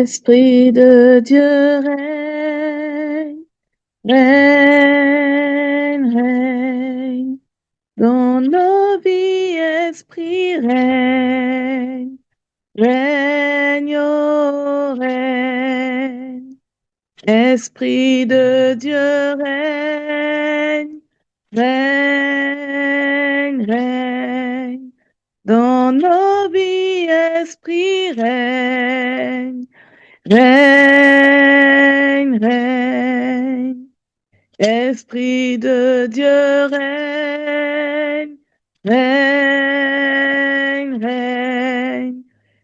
Esprit de Dieu règne, règne, règne, dans nos vies, Esprit règne, règne, oh, règne. Esprit de Dieu règne, règne, règne, dans nos vies, Esprit règne, règne, règne. Esprit de Dieu règne, règne, règne.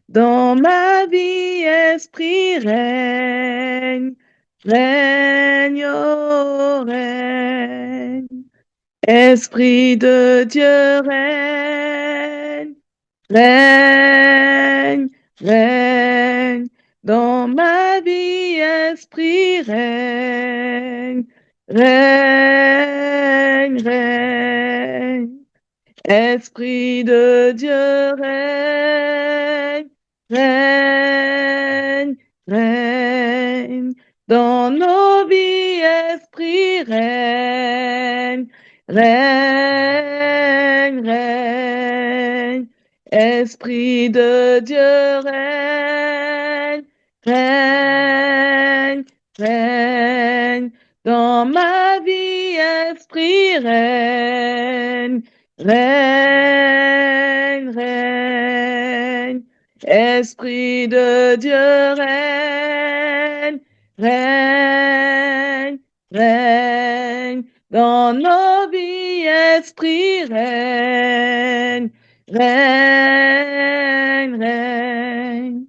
Dans ma vie, Esprit règne, règne, oh, règne. Esprit de Dieu règne, règne, règne. Dans ma vie, Esprit règne, règne, règne. Esprit de Dieu règne, règne, règne. Dans nos vies, Esprit règne, règne, règne. Esprit de Dieu règne, règne, règne. Dans ma vie, Esprit règne, règne, règne. Esprit de Dieu règne, règne, règne. Dans nos vies, Esprit règne, règne, règne.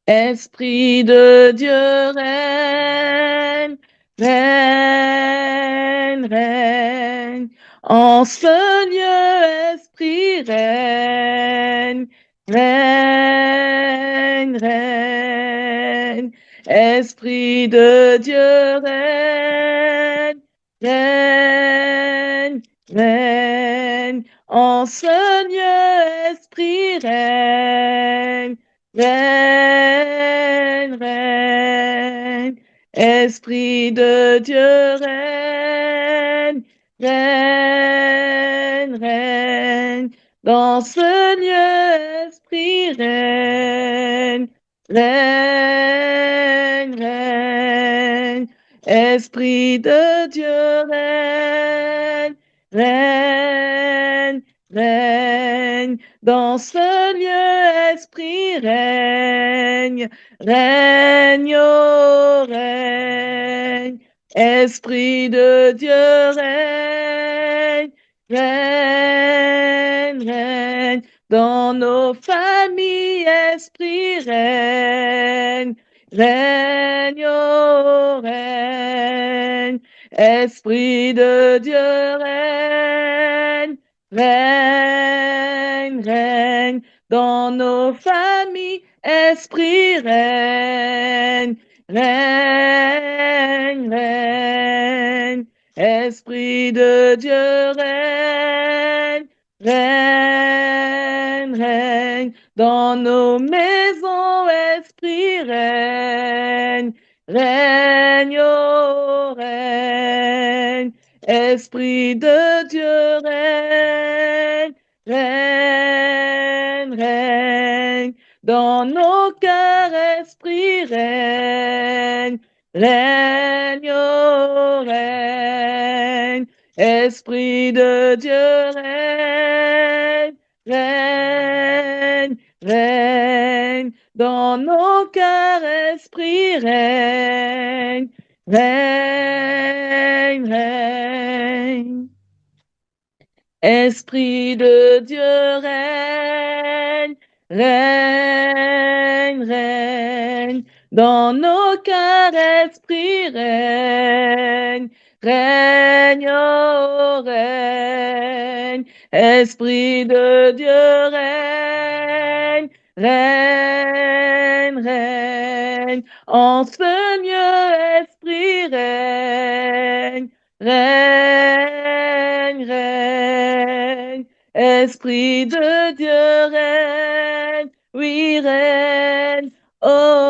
Esprit de Dieu règne, règne, règne. En ce lieu, Esprit règne, règne, règne. Esprit de Dieu règne, règne, règne. En ce lieu, Esprit règne, règne, règne. Esprit de Dieu règne, règne, règne. Dans ce lieu, Esprit règne, règne, règne. Esprit de Dieu règne, règne, règne. Dans ce lieu, Esprit règne, règne, oh, règne. Esprit de Dieu règne, règne, règne. Dans nos familles, Esprit règne, règne, oh, règne. Esprit de Dieu règne, règne, règne. Dans nos familles, Esprit règne, règne, règne. Esprit de Dieu règne, règne, règne. Dans nos maisons, Esprit règne, règne, oh, règne. Esprit de Dieu règne, règne, règne. Dans nos cœurs, Esprit règne, règne, oh, règne. Esprit de Dieu règne, règne, règne. Dans nos cœurs, Esprit règne, règne, règne. Esprit de Dieu règne, règne, règne. Dans nos cœurs, Esprit règne, règne, oh, règne. Esprit de Dieu règne, règne, règne. En ce lieu, Esprit règne, règne, règne. Esprit de Dieu règne, oui, règne, oh,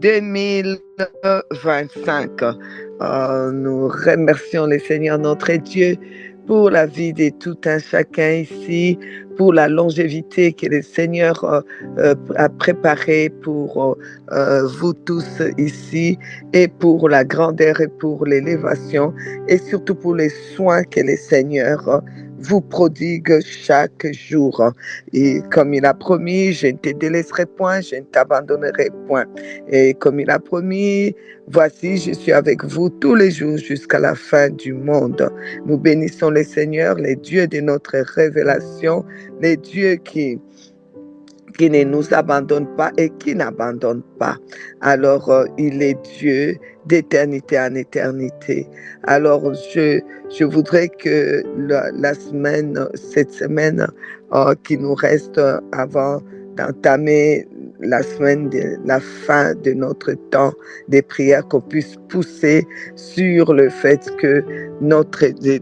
2025. Nous remercions le Seigneur notre Dieu pour la vie de tout un chacun ici, pour la longévité que le Seigneur a préparée pour vous tous ici, et pour la grandeur et pour l'élévation, et surtout pour les soins que le Seigneur vous prodigue chaque jour. Et comme il a promis, je ne te délaisserai point, je ne t'abandonnerai point. Et comme il a promis, voici, je suis avec vous tous les jours jusqu'à la fin du monde. Nous bénissons le Seigneur, les dieux de notre révélation, les dieux qui ne nous abandonne pas et qui n'abandonne pas. Alors, il est Dieu d'éternité en éternité. Alors, je voudrais que cette semaine qui nous reste avant d'entamer la semaine de la fin de notre temps des prières, qu'on puisse pousser sur le fait que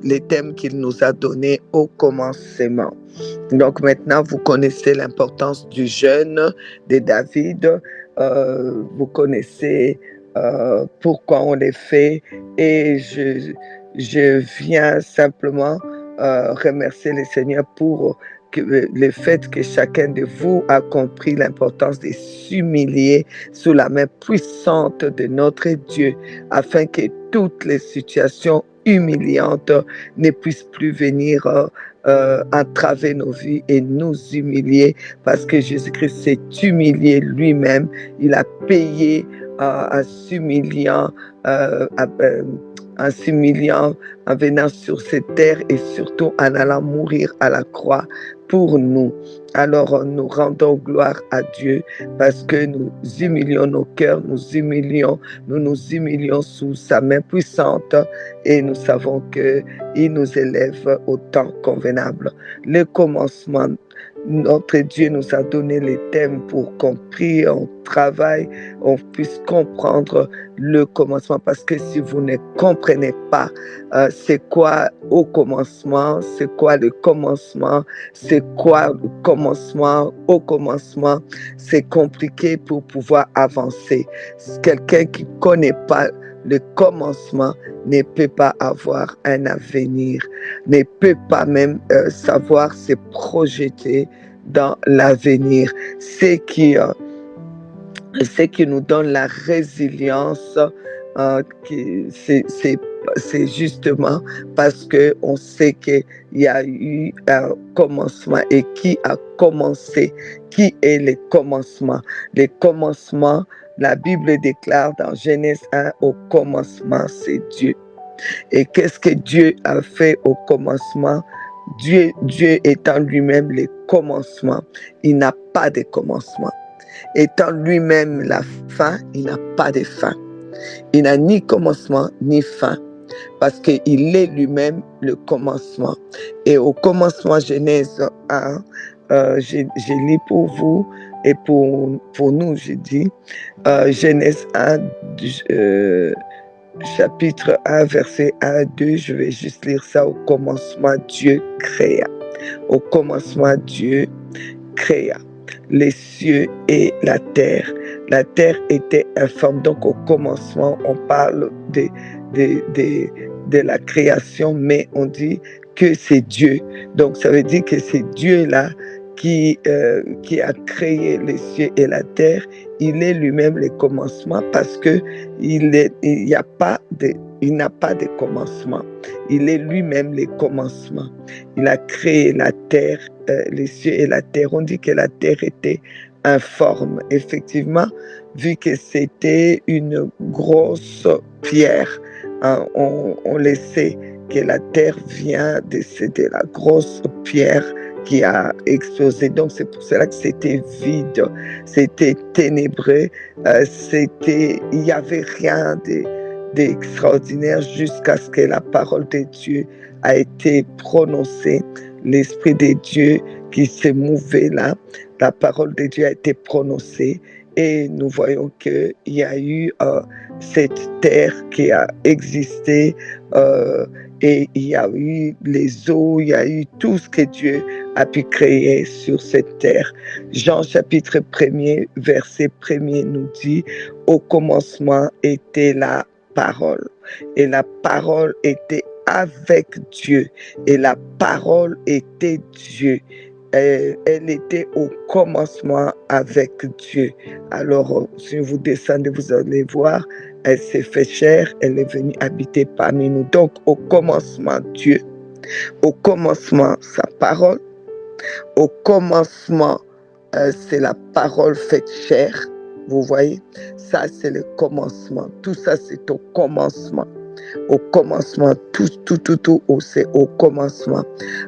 les thèmes qu'il nous a donnés au commencement. Donc maintenant, vous connaissez l'importance du jeûne de David, vous connaissez pourquoi on les fait, et je viens simplement remercier le Seigneur pour le fait que chacun de vous a compris l'importance de s'humilier sous la main puissante de notre Dieu, afin que toutes les situations humiliantes ne puissent plus venir entraver nos vies et nous humilier, parce que Jésus-Christ s'est humilié lui-même. Il a payé en s'humiliant, en venant sur cette terre, et surtout en allant mourir à la croix pour nous. Alors nous rendons gloire à Dieu, parce que nous humilions nos cœurs, nous nous humilions sous sa main puissante, et nous savons qu'il nous élève au temps convenable. Le commencement, notre Dieu nous a donné les thèmes pour qu'on prie, on travaille, on puisse comprendre le commencement, parce que si vous ne comprenez pas c'est quoi au commencement, c'est quoi le commencement, c'est quoi le commencement au commencement, c'est compliqué pour pouvoir avancer. Quelqu'un qui ne connaît pas le commencement ne peut pas avoir un avenir, ne peut pas même savoir se projeter dans l'avenir. C'est qui nous donne la résilience, c'est justement parce qu'on sait qu'il y a eu un commencement, et qui a commencé, qui est le commencement. Le commencement, la Bible déclare dans Genèse 1, au commencement, c'est Dieu. Et qu'est-ce que Dieu a fait au commencement? Dieu étant lui-même le commencement, il n'a pas de commencement. Étant lui-même la fin, il n'a pas de fin. Il n'a ni commencement ni fin, parce qu'il est lui-même le commencement. Et au commencement, Genèse 1, je lis pour vous et pour nous, je dis, Genèse 1, chapitre 1, verset 1 à 2, je vais juste lire ça. Au commencement, Dieu créa. Au commencement, Dieu créa les cieux et la terre. La terre était informe. Donc au commencement, on parle de la création, mais on dit que c'est Dieu. Donc ça veut dire que c'est Dieu-là qui a créé les cieux et la terre. Il est lui-même le commencement, parce que il n'a pas de commencement. Il est lui-même le commencement. Il a créé la terre, les cieux et la terre. On dit que la terre était informe. Effectivement, vu que c'était une grosse pierre, hein, on le sait que la terre vient de la grosse pierre qui a explosé. Donc c'est pour cela que c'était vide, c'était ténébreux, il n'y avait rien d'extraordinaire, jusqu'à ce que la parole de Dieu a été prononcée. L'Esprit de Dieu qui s'est mouvé là, la parole de Dieu a été prononcée, et nous voyons qu'il y a eu cette terre qui a existé et il y a eu les eaux, il y a eu tout ce que Dieu a pu créer sur cette terre. Jean chapitre 1er, verset 1er nous dit « Au commencement était la parole, et la parole était avec Dieu, et la parole était Dieu. » Elle était au commencement avec Dieu. Alors, si vous descendez, vous allez voir, elle s'est fait chair, elle est venue habiter parmi nous. Donc, au commencement, Dieu. Au commencement, sa parole. Au commencement, c'est la parole faite chair. Vous voyez, ça, c'est le commencement. Tout ça, c'est au commencement. Au commencement, tout, c'est au commencement.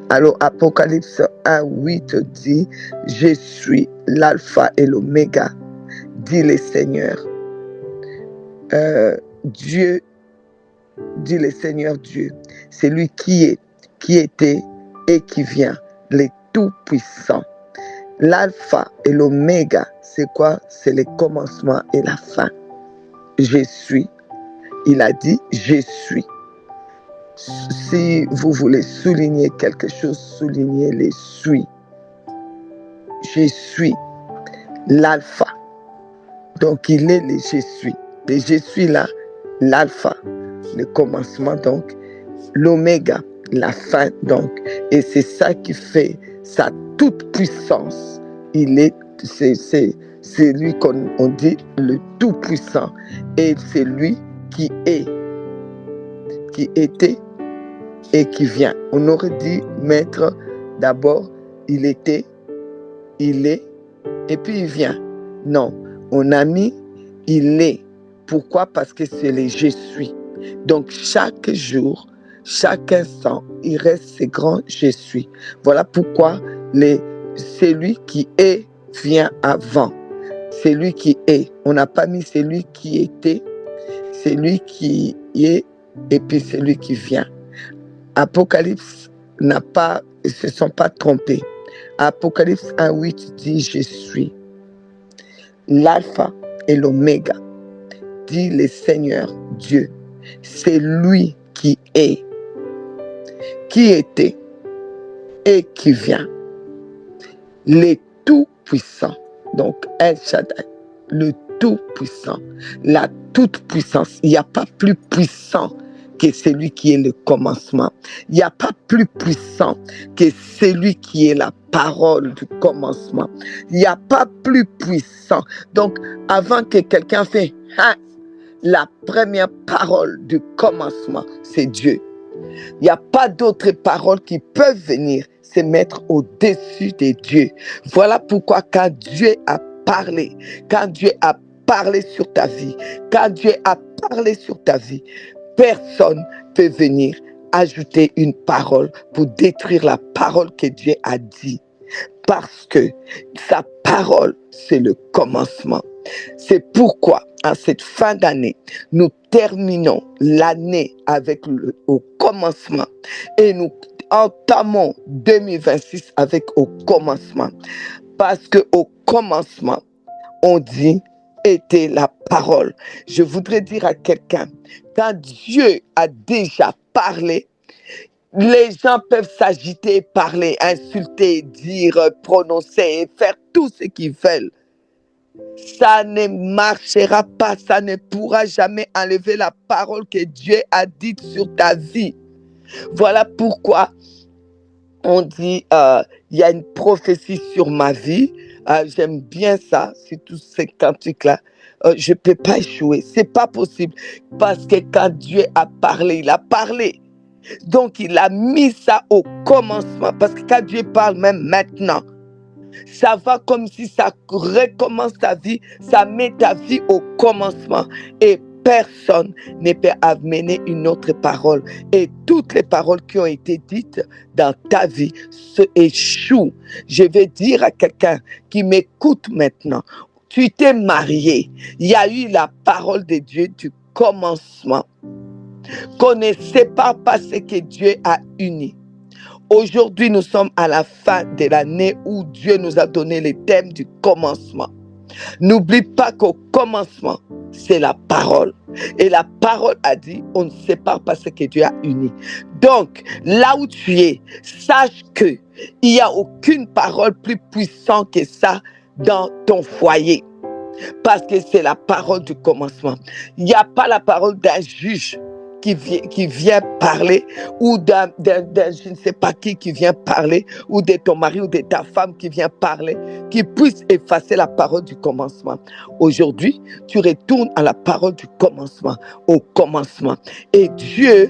Alors, Apocalypse 1:8 dit, « Je suis l'alpha et l'oméga, dit le Seigneur. » Dieu, dit le Seigneur Dieu, c'est lui qui est, qui était et qui vient, le Tout-Puissant. L'alpha et l'oméga, c'est quoi? C'est le commencement et la fin. Je suis. Il a dit, je suis. Si vous voulez souligner quelque chose, soulignez les suis. Je suis l'alpha. Donc, il est le je suis. Le je suis là, l'alpha, le commencement donc, l'oméga, la fin donc. Et c'est ça qui fait sa toute puissance. Il est, c'est lui qu'on dit le tout puissant. Et c'est lui qui est, qui était et qui vient. On aurait dit mettre d'abord, il était, il est, et puis il vient. Non, on a mis, il est. Pourquoi? Parce que c'est le je suis. Donc chaque jour, chaque instant, il reste ce grand je suis. Voilà pourquoi celui qui est vient avant. C'est lui qui est. On n'a pas mis celui qui était, c'est lui qui est et puis c'est lui qui vient. Apocalypse se sont pas trompés. Apocalypse 1:8 dit je suis l'alpha et l'oméga, dit le Seigneur Dieu. C'est lui qui est, qui était et qui vient. Le Tout-Puissant. Donc El Shaddai, le Tout-Puissant, la toute-puissance. Il n'y a pas plus puissant que celui qui est le commencement. Il n'y a pas plus puissant que celui qui est la parole du commencement. Il n'y a pas plus puissant. Donc, avant que quelqu'un fait la première parole du commencement, c'est Dieu. Il n'y a pas d'autres paroles qui peuvent venir se mettre au-dessus de Dieu. Voilà pourquoi quand Dieu a parlé sur ta vie, quand Dieu a parlé sur ta vie, personne ne peut venir ajouter une parole pour détruire la parole que Dieu a dit. Parce que sa parole, c'est le commencement. C'est pourquoi, en cette fin d'année, nous terminons l'année avec au commencement et nous entamons 2026 avec au commencement. Parce que au commencement, on dit était la parole. Je voudrais dire à quelqu'un, quand Dieu a déjà parlé, les gens peuvent s'agiter, parler, insulter, dire, prononcer, faire tout ce qu'ils veulent. Ça ne marchera pas, ça ne pourra jamais enlever la parole que Dieu a dite sur ta vie. Voilà pourquoi on dit, il y a une prophétie sur ma vie. J'aime bien ça, c'est tous ces cantiques-là. Je ne peux pas échouer, c'est pas possible. Parce que quand Dieu a parlé, il a parlé. Donc, il a mis ça au commencement. Parce que quand Dieu parle, même maintenant, ça va comme si ça recommence ta vie. Ça met ta vie au commencement. Et personne ne peut amener une autre parole. Et toutes les paroles qui ont été dites dans ta vie se échouent. Je vais dire à quelqu'un qui m'écoute maintenant, tu t'es marié. Il y a eu la parole de Dieu du commencement. Connaissez pas ce que Dieu a uni. Aujourd'hui, nous sommes à la fin de l'année où Dieu nous a donné les thèmes du commencement. N'oublie pas qu'au commencement, c'est la parole. Et la parole a dit, on ne sépare pas ce que Dieu a uni. Donc, là où tu es, sache que il n'y a aucune parole plus puissante que ça dans ton foyer. Parce que c'est la parole du commencement. Il n'y a pas la parole d'un juge qui vient parler, ou d'un je ne sais pas qui vient parler, ou de ton mari ou de ta femme qui vient parler, qui puisse effacer la parole du commencement. Aujourd'hui, tu retournes à la parole du commencement, au commencement. Et Dieu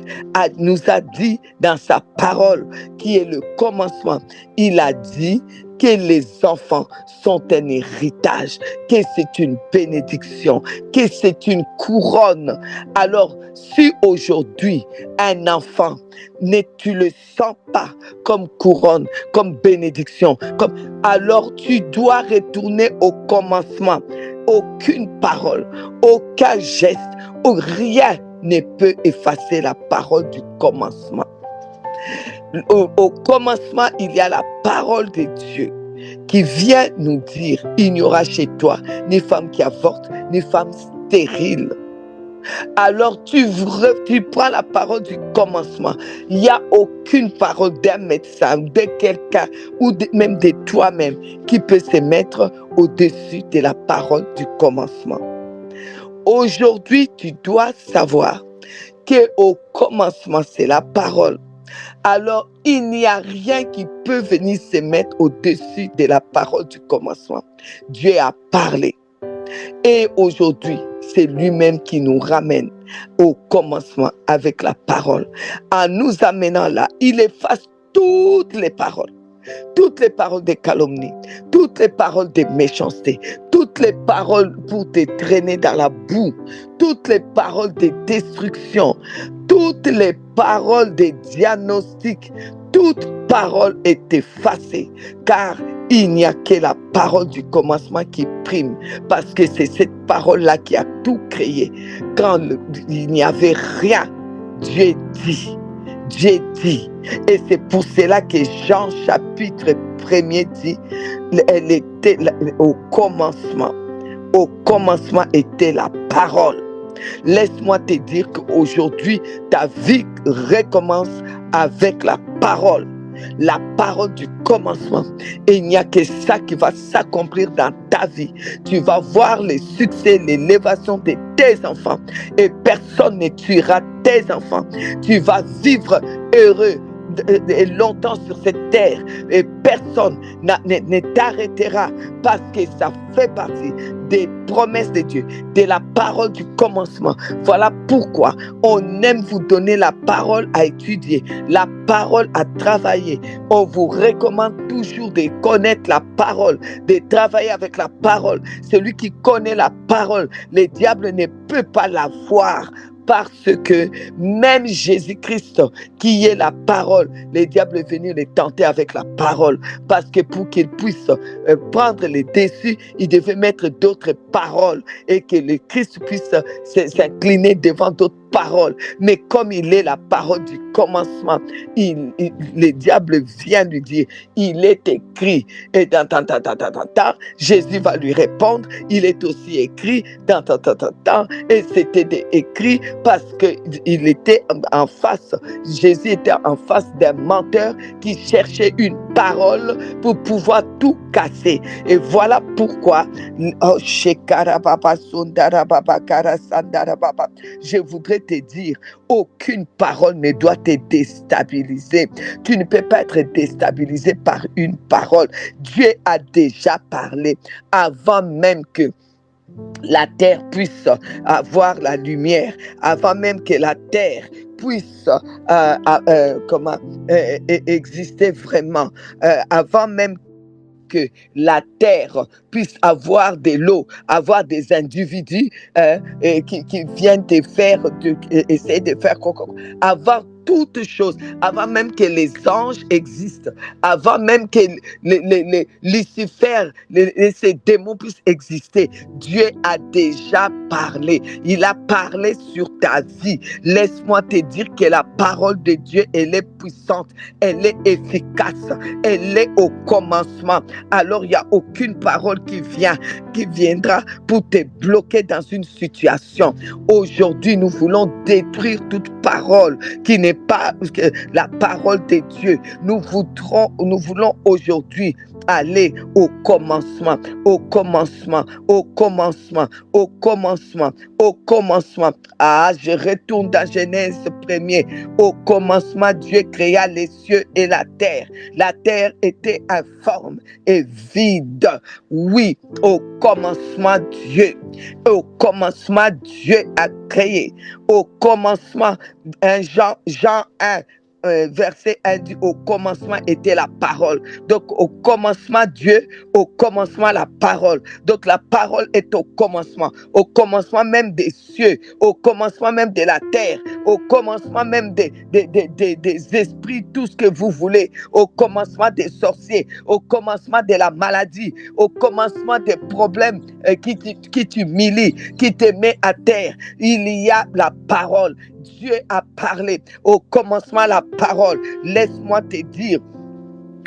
nous a dit dans sa parole, qui est le commencement, il a dit que les enfants sont un héritage, que c'est une bénédiction, que c'est une couronne. Alors, si aujourd'hui, un enfant, tu le sens pas comme couronne, comme bénédiction, alors tu dois retourner au commencement. Aucune parole, aucun geste, rien ne peut effacer la parole du commencement. Au commencement, il y a la parole de Dieu qui vient nous dire, il n'y aura chez toi ni femme qui avorte, ni femme stérile. Alors tu prends la parole du commencement. Il n'y a aucune parole d'un médecin, de quelqu'un, ou même de toi-même, qui peut se mettre au-dessus de la parole du commencement. Aujourd'hui, tu dois savoir qu'au commencement, c'est la parole. Alors, il n'y a rien qui peut venir se mettre au-dessus de la parole du commencement. Dieu a parlé. Et aujourd'hui, c'est lui-même qui nous ramène au commencement avec la parole. En nous amenant là, il efface toutes les paroles de calomnie, toutes les paroles de méchanceté, toutes les paroles pour te traîner dans la boue, toutes les paroles de destruction, toutes les paroles de diagnostic, toute parole est effacée, car il n'y a que la parole du commencement qui prime, parce que c'est cette parole-là qui a tout créé. Quand il n'y avait rien, Dieu dit. Et c'est pour cela que Jean chapitre 1er dit, elle était au commencement. Au commencement était la parole. Laisse-moi te dire qu'aujourd'hui, ta vie recommence avec la parole du commencement. Et il n'y a que ça qui va s'accomplir dans ta vie. Tu vas voir le succès, l'élévation de tes enfants. Et personne ne tuera tes enfants. Tu vas vivre heureux et longtemps sur cette terre, et personne ne t'arrêtera, parce que ça fait partie des promesses de Dieu, de la parole du commencement. Voilà pourquoi on aime vous donner la parole à étudier, la parole à travailler. On vous recommande toujours de connaître la parole, de travailler avec la parole. Celui qui connaît la parole, le diable ne peut pas la voir. Parce que même Jésus-Christ, qui est la parole, le diable est venu le tenter avec la parole. Parce que pour qu'il puisse prendre les dessus, il devait mettre d'autres paroles. Et que le Christ puisse s'incliner devant d'autres paroles. Mais comme il est la parole du commencement, le diable vient lui dire, il est écrit. Et Jésus va lui répondre, il est aussi écrit. Et c'était écrit parce qu'il était en face, Jésus était en face d'un menteur qui cherchait une parole pour pouvoir tout casser. Et voilà pourquoi je voudrais te dire, aucune parole ne doit te déstabiliser. Tu ne peux pas être déstabilisé par une parole. Dieu a déjà parlé avant même que la terre puisse avoir la lumière, avant même que la terre puisse exister vraiment, avant même que la terre puisse avoir de l'eau, avoir des individus qui viennent essayer de faire avant toutes choses, avant même que les anges existent, avant même que Lucifer, ces démons puissent exister, Dieu a déjà parlé. Il a parlé sur ta vie. Laisse-moi te dire que la parole de Dieu, elle est puissante, elle est efficace, elle est au commencement. Alors, il n'y a aucune parole qui viendra pour te bloquer dans une situation. Aujourd'hui, nous voulons détruire toute parole qui n'est pas la parole de Dieu. Nous voulons aujourd'hui aller au commencement, au commencement, au commencement, au commencement, au commencement. Ah, je retourne dans Genèse 1er. Au commencement, Dieu créa les cieux et la terre. La terre était informe et vide. Oui, au commencement, Dieu. Au commencement, Dieu a créé. Au commencement, Jean 1, verset 1 dit, au commencement était la parole. Donc, au commencement Dieu, au commencement la parole. Donc, la parole est au commencement même des cieux, au commencement même de la terre, au commencement même des esprits, tout ce que vous voulez, au commencement des sorciers, au commencement de la maladie, au commencement des problèmes qui t'humilient, qui te met à terre. Il y a la parole. Dieu a parlé. Au commencement, la parole. Laisse-moi te dire,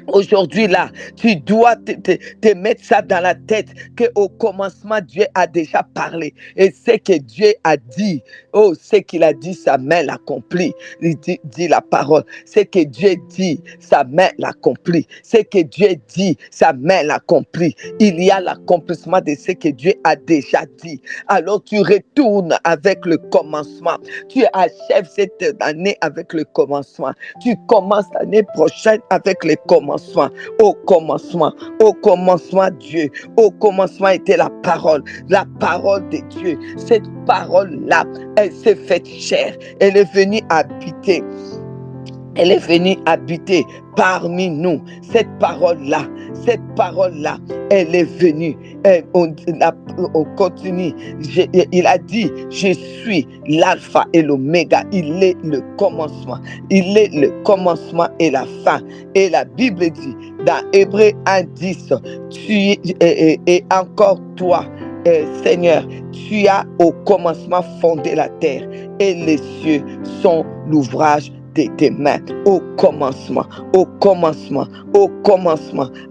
aujourd'hui là, tu dois te mettre ça dans la tête qu'au commencement, Dieu a déjà parlé. Et ce que Dieu a dit, ce qu'il a dit, sa main l'accomplit. Il dit la parole. Ce que Dieu dit, sa main l'accomplit. Ce que Dieu dit, sa main l'accomplit. Il y a l'accomplissement de ce que Dieu a déjà dit. Alors tu retournes avec le commencement. Tu achèves cette année avec le commencement. Tu commences l'année prochaine avec le commencement. Au commencement Dieu, au commencement était la parole de Dieu. Cette parole-là, elle s'est faite chair, elle est venue habiter. Elle est venue habiter parmi nous. Cette parole-là, elle est venue. On continue. Il a dit, je suis l'alpha et l'oméga. Il est le commencement. Il est le commencement et la fin. Et la Bible dit, dans Hébreux 1:10, et encore toi, Seigneur, tu as au commencement fondé la terre et les cieux sont l'ouvrage de tes mains. Au commencement.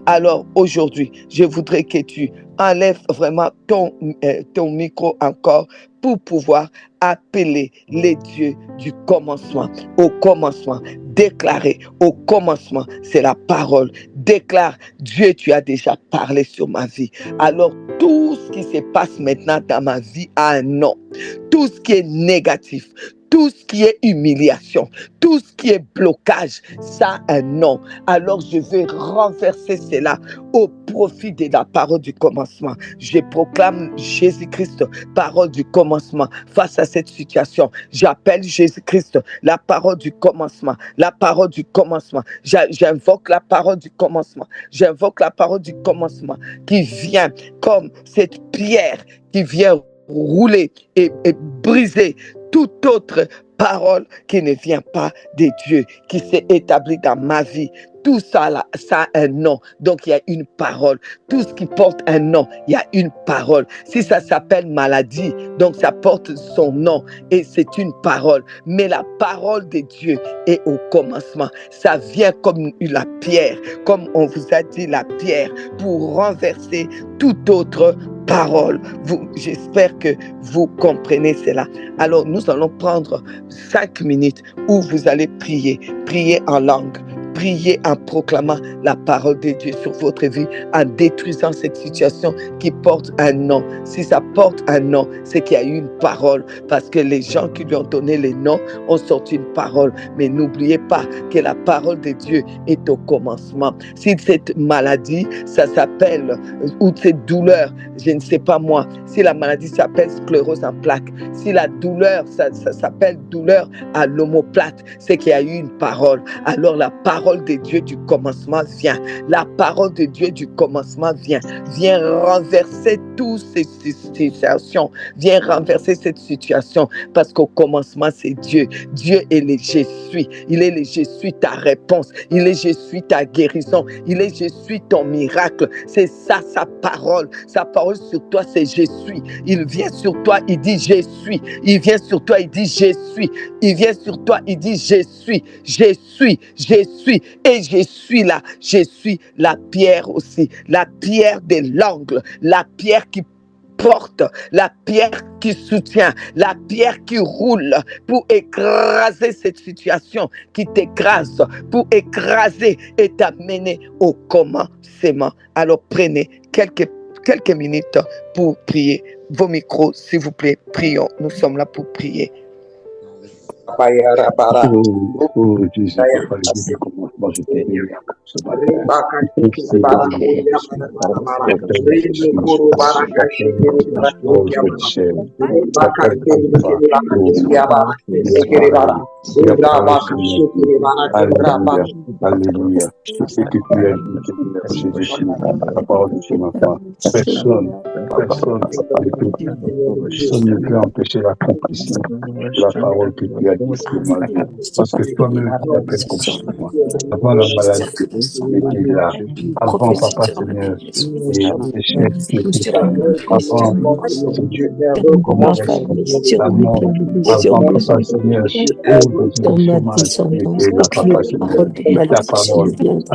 Alors aujourd'hui, je voudrais que tu enlèves vraiment ton micro encore pour pouvoir appeler les dieux du commencement. Au commencement, déclarer au commencement, c'est la parole. Déclare, Dieu, tu as déjà parlé sur ma vie. Alors tout ce qui se passe maintenant dans ma vie a un nom. Tout ce qui est négatif, tout ce qui est humiliation, tout ce qui est blocage, ça a un nom. Alors je vais renverser cela au profit de la parole du commencement. Je proclame Jésus-Christ, parole du commencement face à cette situation. J'appelle Jésus-Christ, la parole du commencement, la parole du commencement. J'invoque la parole du commencement. J'invoque la parole du commencement qui vient comme cette pierre qui vient rouler et briser toute autre parole qui ne vient pas de Dieu, qui s'est établie dans ma vie. Tout ça, là, ça a un nom. Donc, il y a une parole. Tout ce qui porte un nom, il y a une parole. Si ça s'appelle maladie, donc ça porte son nom et c'est une parole. Mais la parole de Dieu est au commencement. Ça vient comme la pierre, comme on vous a dit la pierre, pour renverser toute autre parole. J'espère que vous comprenez cela. Alors, nous allons prendre 5 minutes où vous allez prier en langue. Priez en proclamant la parole de Dieu sur votre vie, en détruisant cette situation qui porte un nom. Si ça porte un nom, c'est qu'il y a eu une parole, parce que les gens qui lui ont donné les noms ont sorti une parole. Mais n'oubliez pas que la parole de Dieu est au commencement. Si cette maladie, ça s'appelle, ou cette douleur, je ne sais pas moi, si la maladie s'appelle sclérose en plaques, si la douleur, ça s'appelle douleur à l'omoplate, c'est qu'il y a eu une parole. Alors la parole parole de Dieu du commencement vient. La parole de Dieu du commencement vient. Viens renverser toutes ces situations. Viens renverser cette situation. Parce qu'au commencement, c'est Dieu. Dieu est le je suis. Il est le je suis ta réponse. Il est je suis ta guérison. Il est je suis ton miracle. C'est ça sa parole. Sa parole sur toi, c'est je suis. Il vient sur toi, il dit je suis. Il vient sur toi, il dit je suis. Il vient sur toi, il dit je suis. Je suis. Je suis. Et je suis là. Je suis la pierre aussi. La pierre de l'angle. La pierre qui porte, la pierre qui soutient, la pierre qui roule pour écraser cette situation qui t'écrase, pour écraser et t'amener au commencement. Alors prenez quelques minutes pour prier. Vos micros, s'il vous plaît, prions. Nous sommes là pour prier. Alléluia. Ce que tu as dit, Jésus, la parole de ton enfant. Personne ne peut empêcher l'accomplissement de la parole que tu as dit sur ma vie. Parce que toi-même, tu as fait accomplissement. Avant la maladie, tu étais là. Avant, Papa Seigneur, les chefs qui étaient là. Avant, comment la mort. Avant, Papa Seigneur, et la Papa Seigneur, ta parole.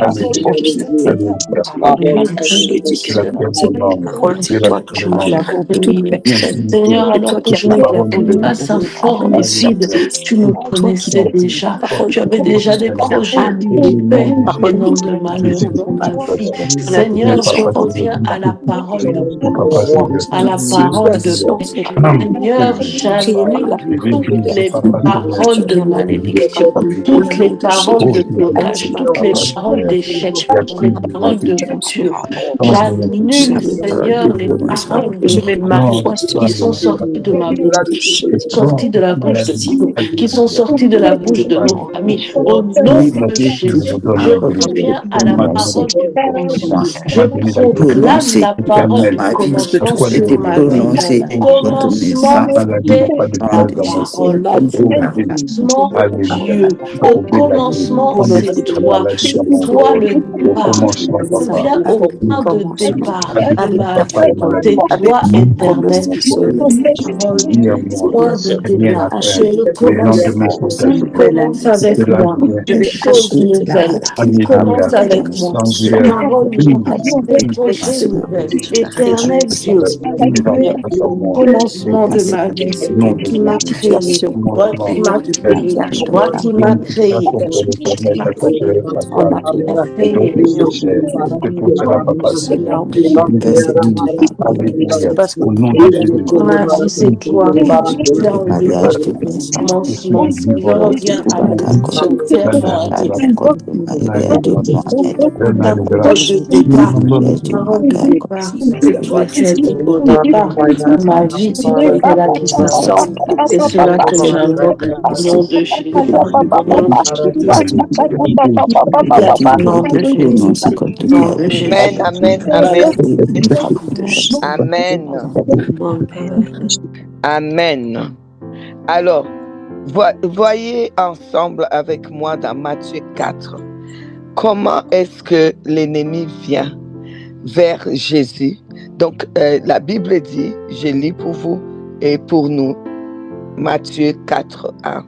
Seigneur, alors que je n'étais pas sa forme vide, tu nous connaissais déjà. Tu avais déjà des projets de paix et non de malheur pour ma vie. Seigneur, je reviens à la parole de foi, à la parole de paix. Seigneur, j'annule toutes les paroles de malédiction, toutes les paroles de blocage, toutes les paroles d'échec, toutes les paroles de rupture. J'annule, Seigneur, les paroles de mes maris qui sont sorties de ma bouche, sorties de la bouche de Thibaut, qui sont sorties de la bouche de nos familles. Au nom de Jésus, je reviens à la parole du commencement. Je proclame la parole du commencement sur ma vie. Commencement, c'est ta parole. Commencement, Dieu. Au commencement, c'est toi. Toi, le départ. Viens au point de départ de ma vie. C'est toi, éternel. Point de départ. Tu commences avec moi. Une chose nouvelle. Tu commences avec moi. Des projets nouvelles. Éternel Dieu. Commencement de ma vie. Toi qui m'as créé. Toi qui m'as créé. Toi qui m'as créé. Ma vie, c'est toi. Je reviens à la ma vie, tu es la puissance. C'est cela que j'invoque au nom de Jésus. Amen. Amen. Alors, voyez ensemble avec moi dans Matthieu 4, comment est-ce que l'ennemi vient vers Jésus. Donc, la Bible dit, je lis pour vous et pour nous, Matthieu 4, 1.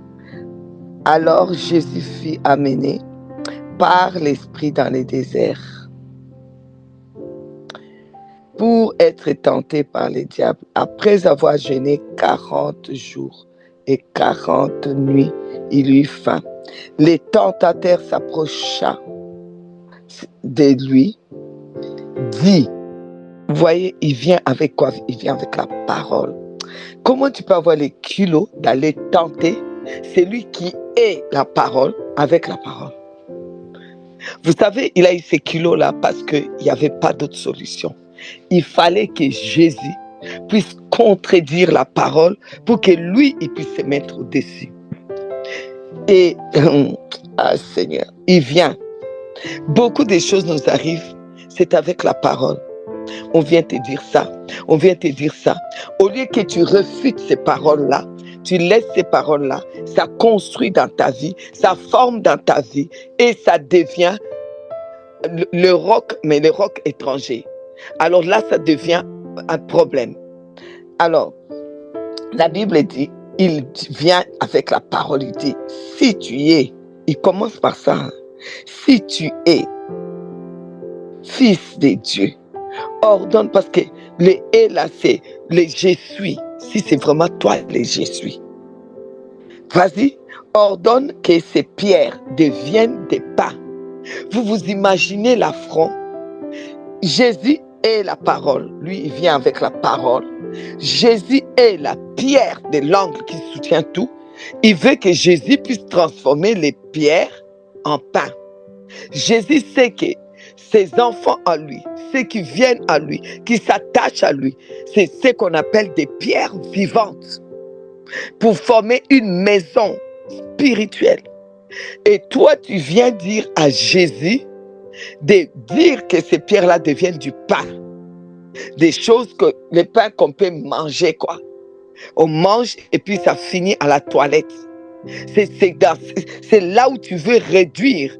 Alors Jésus fut amené par l'Esprit dans le désert pour être tenté par le diable. Après avoir jeûné 40 jours et 40 nuits, il eut faim. Le tentateur s'approcha de lui, dit, vous voyez, il vient avec quoi? Il vient avec la parole. Comment tu peux avoir les kilos d'aller tenter celui qui est la parole avec la parole? Vous savez, il a eu ces kilos-là parce qu'il n'y avait pas d'autre solution. Il fallait que Jésus puisse contredire la parole pour que lui, il puisse se mettre au-dessus. Et, Seigneur, il vient Beaucoup de choses nous arrivent, c'est avec la parole. On vient te dire ça, on vient te dire ça. Au lieu que tu refutes ces paroles-là, tu laisses ces paroles-là, ça construit dans ta vie, ça forme dans ta vie et ça devient le roc, mais le roc étranger. Alors là, ça devient un problème. Alors, la Bible dit, il vient avec la parole, il dit, si tu es, il commence par ça, hein, si tu es fils de Dieu, ordonne, parce que le « et » là, c'est le « je suis ». Si c'est vraiment toi, le « je suis ». Vas-y, ordonne que ces pierres deviennent des pains. Vous vous imaginez l'affront? Jésus est la parole. Lui, il vient avec la parole. Jésus est la pierre de l'angle qui soutient tout. Il veut que Jésus puisse transformer les pierres en pain. Jésus sait que ses enfants à lui, ceux qui viennent à lui, qui s'attachent à lui, c'est ce qu'on appelle des pierres vivantes pour former une maison spirituelle. Et toi, tu viens dire à Jésus de dire que ces pierres-là deviennent du pain. Des choses que les pains qu'on peut manger, quoi. On mange et puis ça finit à la toilette. C'est là où tu veux réduire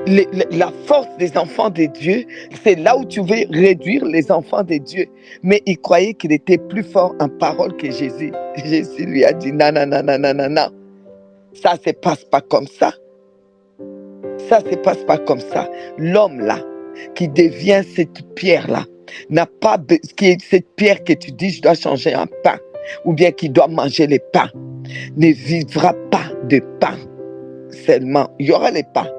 la force des enfants de Dieu. C'est là où tu veux réduire les enfants de Dieu. Mais il croyait qu'il était plus fort en parole que Jésus. Jésus lui a dit non, non, non, non, non, non, non. Ça ne se passe pas comme ça. Ça ne se passe pas comme ça. L'homme là, qui devient cette pierre-là, n'a pas cette pierre que tu dis, je dois changer en pain, ou bien qui doit manger les pains, ne vivra pas de pain seulement. Il y aura les pains,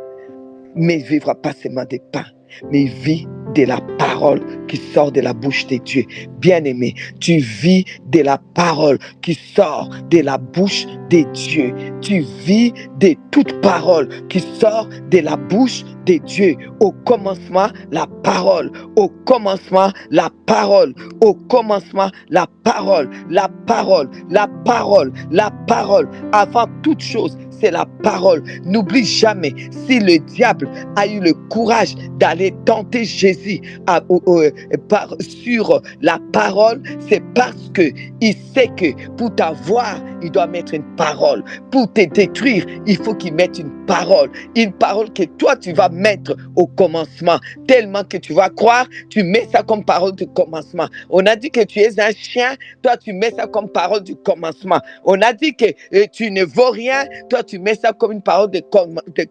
mais il ne vivra pas seulement de pain, mais il vit de la parole qui sort de la bouche de Dieu. Bien-aimé, tu vis de la parole qui sort de la bouche de Dieu. Tu vis de toute parole qui sort de la bouche de Dieu. Au commencement, la parole. Au commencement, la parole. Au commencement, la parole. La parole. La parole. La parole. Avant toute chose, c'est la parole. N'oublie jamais, si le diable a eu le courage d'aller tenter Jésus sur la parole, c'est parce qu'il sait que pour t'avoir, il doit mettre une parole. Pour te détruire, il faut qu'il mette une parole. Une parole que toi, tu vas mettre au commencement. Tellement que tu vas croire, tu mets ça comme parole du commencement. On a dit que tu es un chien, toi, tu mets ça comme parole du commencement. On a dit que tu ne vaux rien, toi, tu mets ça comme une parole de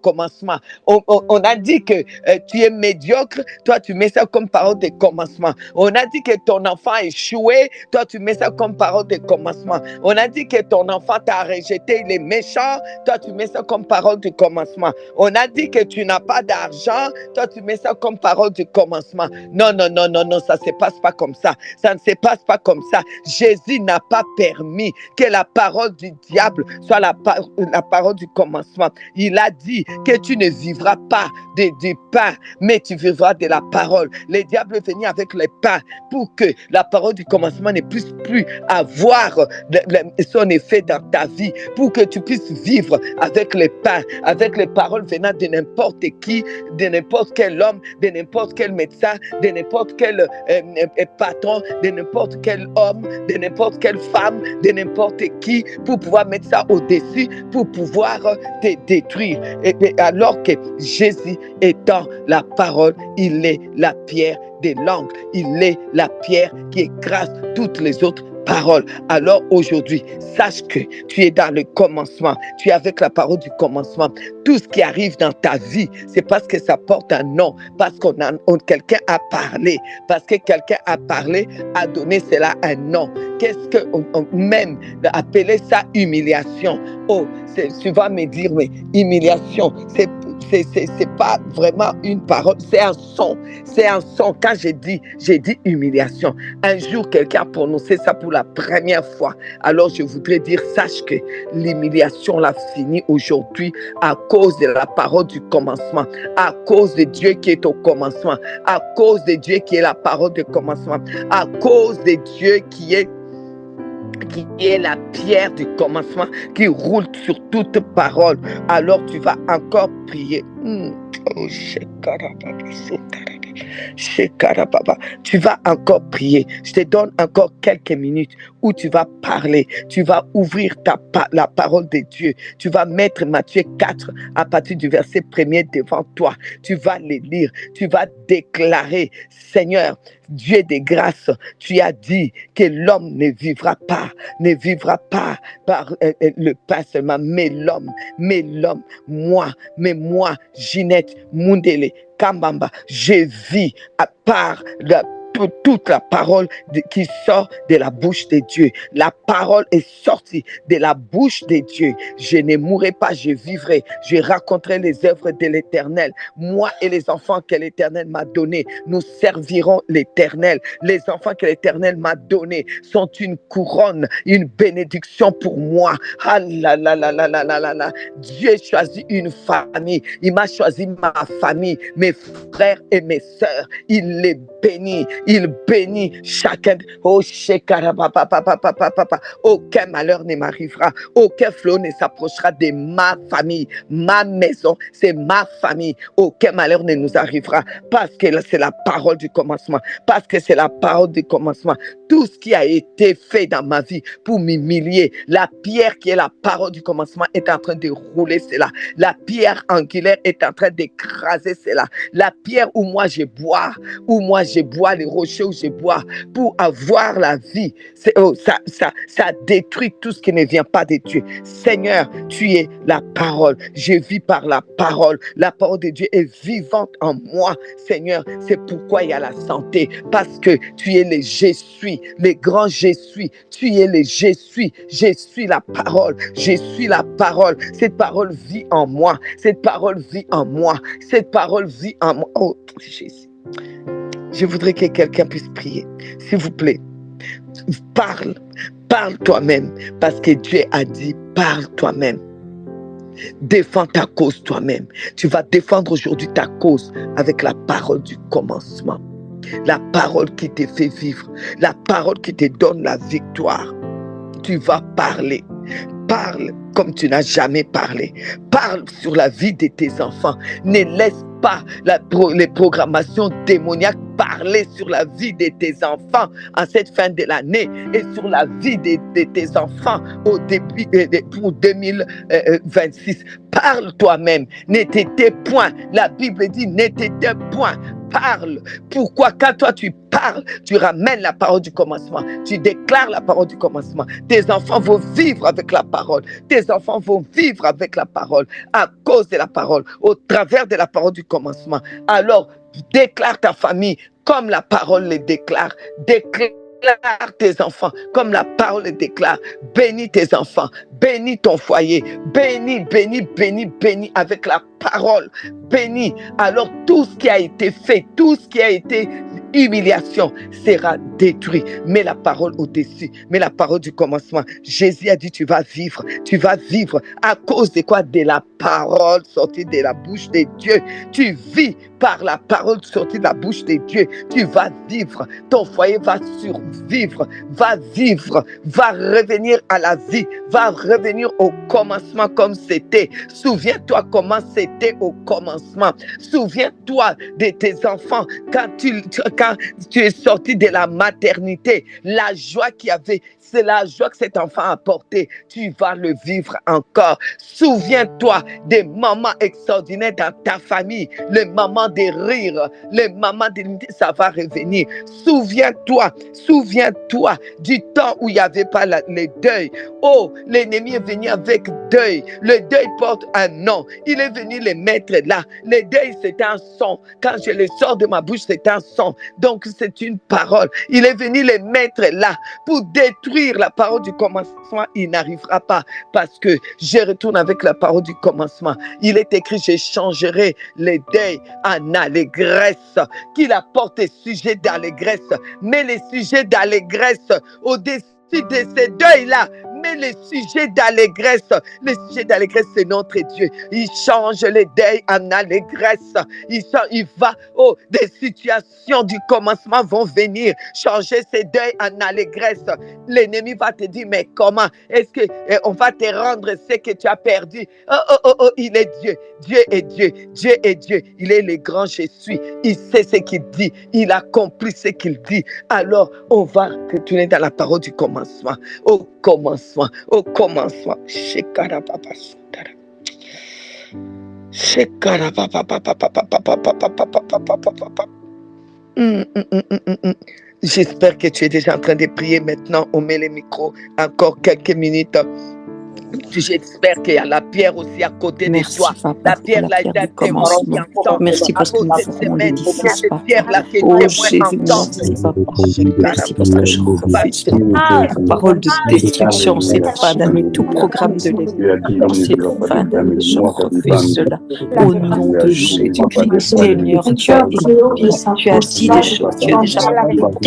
commencement. On a dit que tu es médiocre, toi, tu mets ça comme parole de commencement. On a dit que ton enfant a échoué, toi, tu mets ça comme parole de commencement. On a dit que ton enfant t'a rejeté, il est méchant, toi, tu mets ça comme parole de commencement. On a dit que tu n'as pas d'argent, toi, tu mets ça comme parole de commencement. Non, non, non, non, non, ça ne se passe pas comme ça. Ça ne se passe pas comme ça. Jésus n'a pas permis que la parole du diable soit la parole du commencement. Il a dit que tu ne vivras pas du pain, mais tu vivras de la parole. Le diable est venu avec le pain pour que la parole du commencement ne puisse plus avoir son effet dans ta vie, pour que tu puisses vivre avec le pain, avec les paroles venant de n'importe qui, de n'importe quel homme, de n'importe quel médecin, de n'importe quel patron, de n'importe quel homme, de n'importe quelle femme, de n'importe qui, pour pouvoir mettre ça au-dessus, pour pouvoir te détruire. Et alors que Jésus étant la parole, il est la pierre des langues, il est la pierre qui écrase toutes les autres paroles. Alors aujourd'hui, sache que tu es dans le commencement, tu es avec la parole du commencement. Tout ce qui arrive dans ta vie, c'est parce que ça porte un nom, parce que quelqu'un a parlé, parce que quelqu'un a parlé, a donné cela un nom. Qu'est-ce qu'on même appeler ça humiliation? Oh, tu vas me dire, mais humiliation, c'est pas vraiment une parole, c'est un son. C'est un son. Quand j'ai dit humiliation, un jour quelqu'un a prononcé ça pour la première fois. Alors je voudrais dire, sache que l'humiliation l'a fini aujourd'hui à cause de la parole du commencement, à cause de Dieu qui est au commencement, à cause de Dieu qui est la parole du commencement, à cause de Dieu qui est la pierre du commencement, qui roule sur toute parole. Alors tu vas encore prier. Oh, shekarababa, sotarababa, shekarababa. Tu vas encore prier. Je te donne encore quelques minutes où tu vas parler. Tu vas ouvrir la parole de Dieu. Tu vas mettre Matthieu 4 à partir du verset 1er devant toi. Tu vas les lire. Tu vas déclarer, Seigneur, Dieu des grâces, tu as dit que l'homme ne vivra pas par le pain seulement, mais l'homme, moi, Ginette Mundele, Kambamba, je vis à part toute la parole qui sort de la bouche de Dieu. La parole est sortie de la bouche de Dieu. Je ne mourrai pas, je vivrai. Je raconterai les œuvres de l'Éternel. Moi et les enfants que l'Éternel m'a donnés, nous servirons l'Éternel. Les enfants que l'Éternel m'a donnés sont une couronne, une bénédiction pour moi. Ah là là là là là là là. Dieu choisit une famille. Il m'a choisi ma famille, mes frères et mes sœurs. Il les bénit. Il bénit chacun. Oh, aucun malheur ne m'arrivera. Aucun flot ne s'approchera de ma famille. Ma maison, c'est ma famille. Aucun malheur ne nous arrivera parce que c'est la parole du commencement. Parce que c'est la parole du commencement. Tout ce qui a été fait dans ma vie pour m'humilier, la pierre qui est la parole du commencement est en train de rouler cela. La pierre angulaire est en train d'écraser cela. La pierre où moi je bois, les rochers où je bois pour avoir la vie, ça détruit tout ce qui ne vient pas de Dieu. Seigneur, tu es la parole. Je vis par la parole. La parole de Dieu est vivante en moi. Seigneur, c'est pourquoi il y a la santé. Parce que tu es le je suis, le grand je suis. Tu es le je suis. Je suis la parole. Je suis la parole. Cette parole vit en moi. Cette parole vit en moi. Cette parole vit en moi. Oh, Jésus. Je voudrais que quelqu'un puisse prier. S'il vous plaît, parle toi-même. Parce que Dieu a dit, parle toi-même. Défends ta cause toi-même. Tu vas défendre aujourd'hui ta cause avec la parole du commencement. La parole qui te fait vivre. La parole qui te donne la victoire. Tu vas parler. Parle comme tu n'as jamais parlé. Parle sur la vie de tes enfants. Ne laisse pas les programmations démoniaques parler sur la vie de tes enfants en cette fin de l'année et sur la vie de tes enfants au début pour 2026. Parle toi-même. Ne t'étais point. La Bible dit ne t'étais point. Parle. Pourquoi? Quand toi tu parles, tu ramènes la parole du commencement. Tu déclares la parole du commencement. Tes enfants vont vivre avec la parole. Tes enfants vont vivre avec la parole à cause de la parole, au travers de la parole du commencement. Alors, déclare ta famille comme la parole le déclare. Déclare tes enfants comme la parole le déclare. Bénis tes enfants. Bénis ton foyer. Bénis avec la parole. Bénis. Alors tout ce qui a été fait, tout ce qui a été humiliation sera détruit. Mets la parole au-dessus. Mets la parole du commencement. Jésus a dit tu vas vivre. Tu vas vivre à cause de quoi? De la parole sortie de la bouche de Dieu. Tu vis par la parole sortie de la bouche de Dieu. Tu vas vivre. Ton foyer va survivre. Va vivre. Va revenir à la vie. Va revenir au commencement comme c'était. Souviens-toi comment c'était au commencement. Souviens-toi de tes enfants quand tu es sorti de la maternité. La joie qu'il y avait, c'est la joie que cet enfant a apporté. Tu vas le vivre encore. Souviens-toi des moments extraordinaires dans ta famille. Les moments de rire, les moments de l'unité, ça va revenir. Souviens-toi du temps où il n'y avait pas le deuil. Oh, l'ennemi est venu avec deuil. Le deuil porte un nom. Il est venu les mettre là. Le deuil, c'est un son. Quand je le sors de ma bouche, c'est un son. Donc, c'est une parole. Il est venu les mettre là pour détruire la parole du commencement. Il n'arrivera pas parce que je retourne avec la parole du commencement. Il est écrit, je changerai les deuils en allégresse. Qu'il apporte des sujets d'allégresse. Mais les sujets d'allégresse au-dessus de ces deuils-là, met les sujets d'allégresse. Les sujets d'allégresse, c'est notre Dieu. Il change les deuils en allégresse. Il va, des situations du commencement vont venir changer ces deuils en allégresse. L'ennemi va te dire, mais comment? Est-ce que on va te rendre ce que tu as perdu? Il est Dieu. Dieu est Dieu. Dieu est Dieu. Il est le grand je suis. Il sait ce qu'il dit. Il a compris ce qu'il dit. Alors, on va retourner dans la parole du commencement. Au commencement. Au commencement. J'espère que tu es déjà en train de prier maintenant. On met les micros encore quelques minutes. J'espère qu'il y a la pierre aussi à côté de toi. La pierre là est un témoin qui entend. Merci parce que nous avons cette pierre là qui est oh témoin entend. Merci parce que je refuse la parole de destruction. C'est pas d'amener tout programme de l'ennemi dans cette fin d'année. Je refuse cela. Au nom de Jésus-Christ, Seigneur, tu as dit des choses. Tu as déjà parlé toute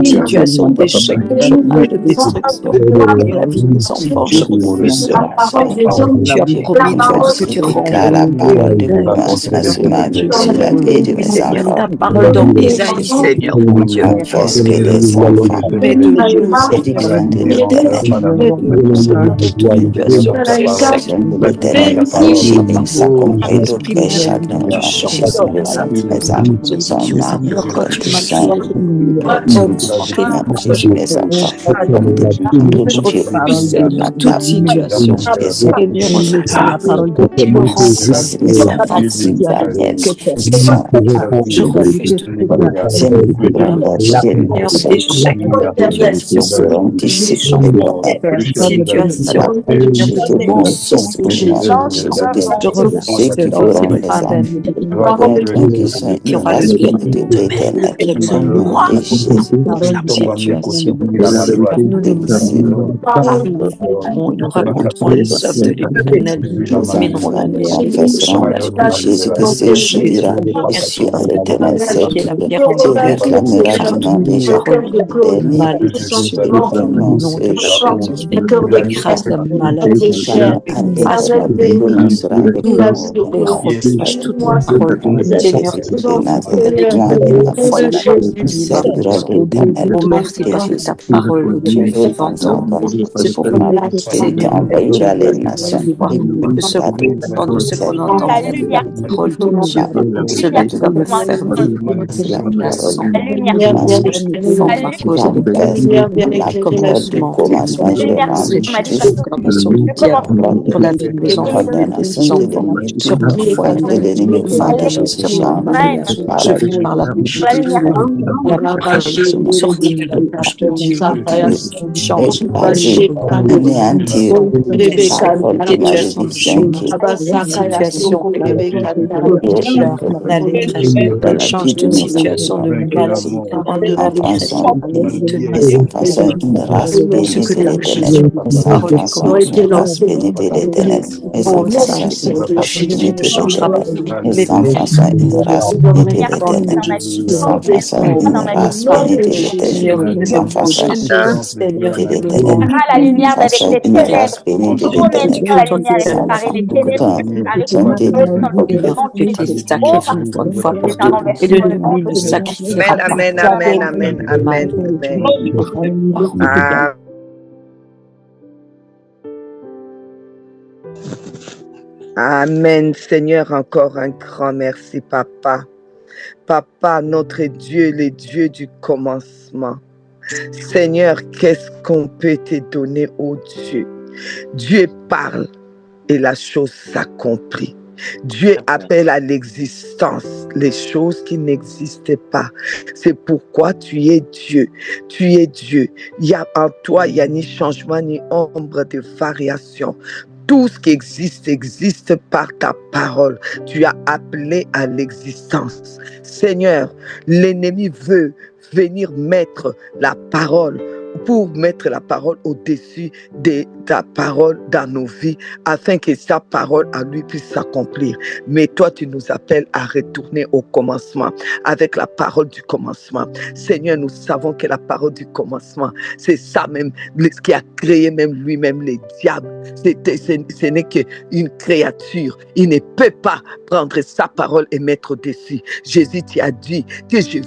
situation d'échec, de destruction et la vie des enfants, je refuse cela. Tu as promis une fois que tu rendras la parole de commencement sur ma vie, sur la vie de mes enfants. ta parole dans Isaïe, Seigneur, mon Dieu. Parce que les enfants, Mais de Dieu, c'est du bien de l'éternel. L'éternel agit et s'accomplit d'autres chacun de Jésus, mes enfants, son âme, notre sang. Je refuse, Seigneur, toute situation. Seigneur, la parole de Dieu me rend je refuse de nous raconterons les œuvres de l'Éternel, nous mènerons la mer et le chant de Jésus-Christ dira, Monsieur l'Éternel, c'est qui est la pierre en tu réclameras du nom déjà malédiction au nom de Jésus. Écrase la maladie, efface la violence, refuse toute parole de Seigneur. Oh, merci parce que ta parole, Dieu, est vivante en nous. C'est pour nous, Seigneur, que ce pendant ce qu'on entend, la parole de Dieu, cela doit me faire vivre. La sang, forme à cause de la commencement, proclamation du diable pour la vie de mes enfants, sur notre foi, sur ma mariage. Je vis par la bouche la parole sortie de la bouche de Dieu. Change change toute situation de maladie en devenir ce que la parole ne changera pas. Les enfants sont une race bénie de l'Éternel. Les enfants sont une race bénie de l'Éternel. Les enfants sont une race bénie de l'Éternel. La lumière avec les ténèbres. Bonjour la lumière avec les ténèbres. Et de nul ne sacrifiera pas. Amen, amen, amen, amen, amen. Amen, Seigneur, encore un grand merci, Papa. Papa, notre Dieu, le Dieu du commencement. Seigneur, qu'est-ce qu'on peut te donner, ô Dieu? Dieu parle et la chose s'accomplit. Dieu appelle à l'existence les choses qui n'existaient pas. C'est pourquoi tu es Dieu. Tu es Dieu. En toi, il n'y a ni changement ni ombre de variation. Tout ce qui existe par ta parole. Tu as appelé à l'existence. Seigneur, l'ennemi veut venir mettre la parole pour mettre la parole au-dessus de ta parole dans nos vies, afin que sa parole à lui puisse s'accomplir. Mais toi, tu nous appelles à retourner au commencement, avec la parole du commencement. Seigneur, nous savons que la parole du commencement, c'est ça même, ce qui a créé même lui-même les diables. Ce n'est qu'une créature. Il ne peut pas prendre sa parole et mettre au-dessus. Jésus t'a dit que je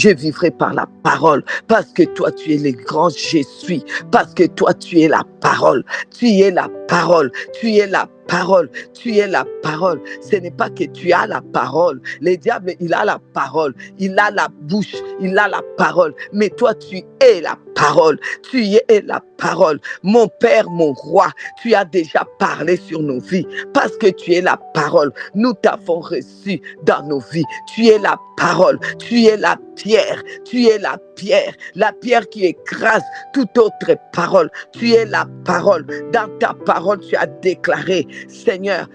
vivrai par la parole, parce que toi tu es le grand je suis, parce que toi tu es la parole, tu es la parole, tu es la parole, tu es la parole. Ce n'est pas que tu as la parole. Le diable, il a la parole, il a la bouche, il a la parole, mais toi tu es la parole, tu es la parole. Mon Père, mon roi, tu as déjà parlé sur nos vies, parce que tu es la parole. Nous t'avons reçu dans nos vies. Tu es la parole, tu es la pierre, tu es la pierre qui écrase toute autre parole. Tu es la parole. Dans ta parole, tu as déclaré, Seigneur,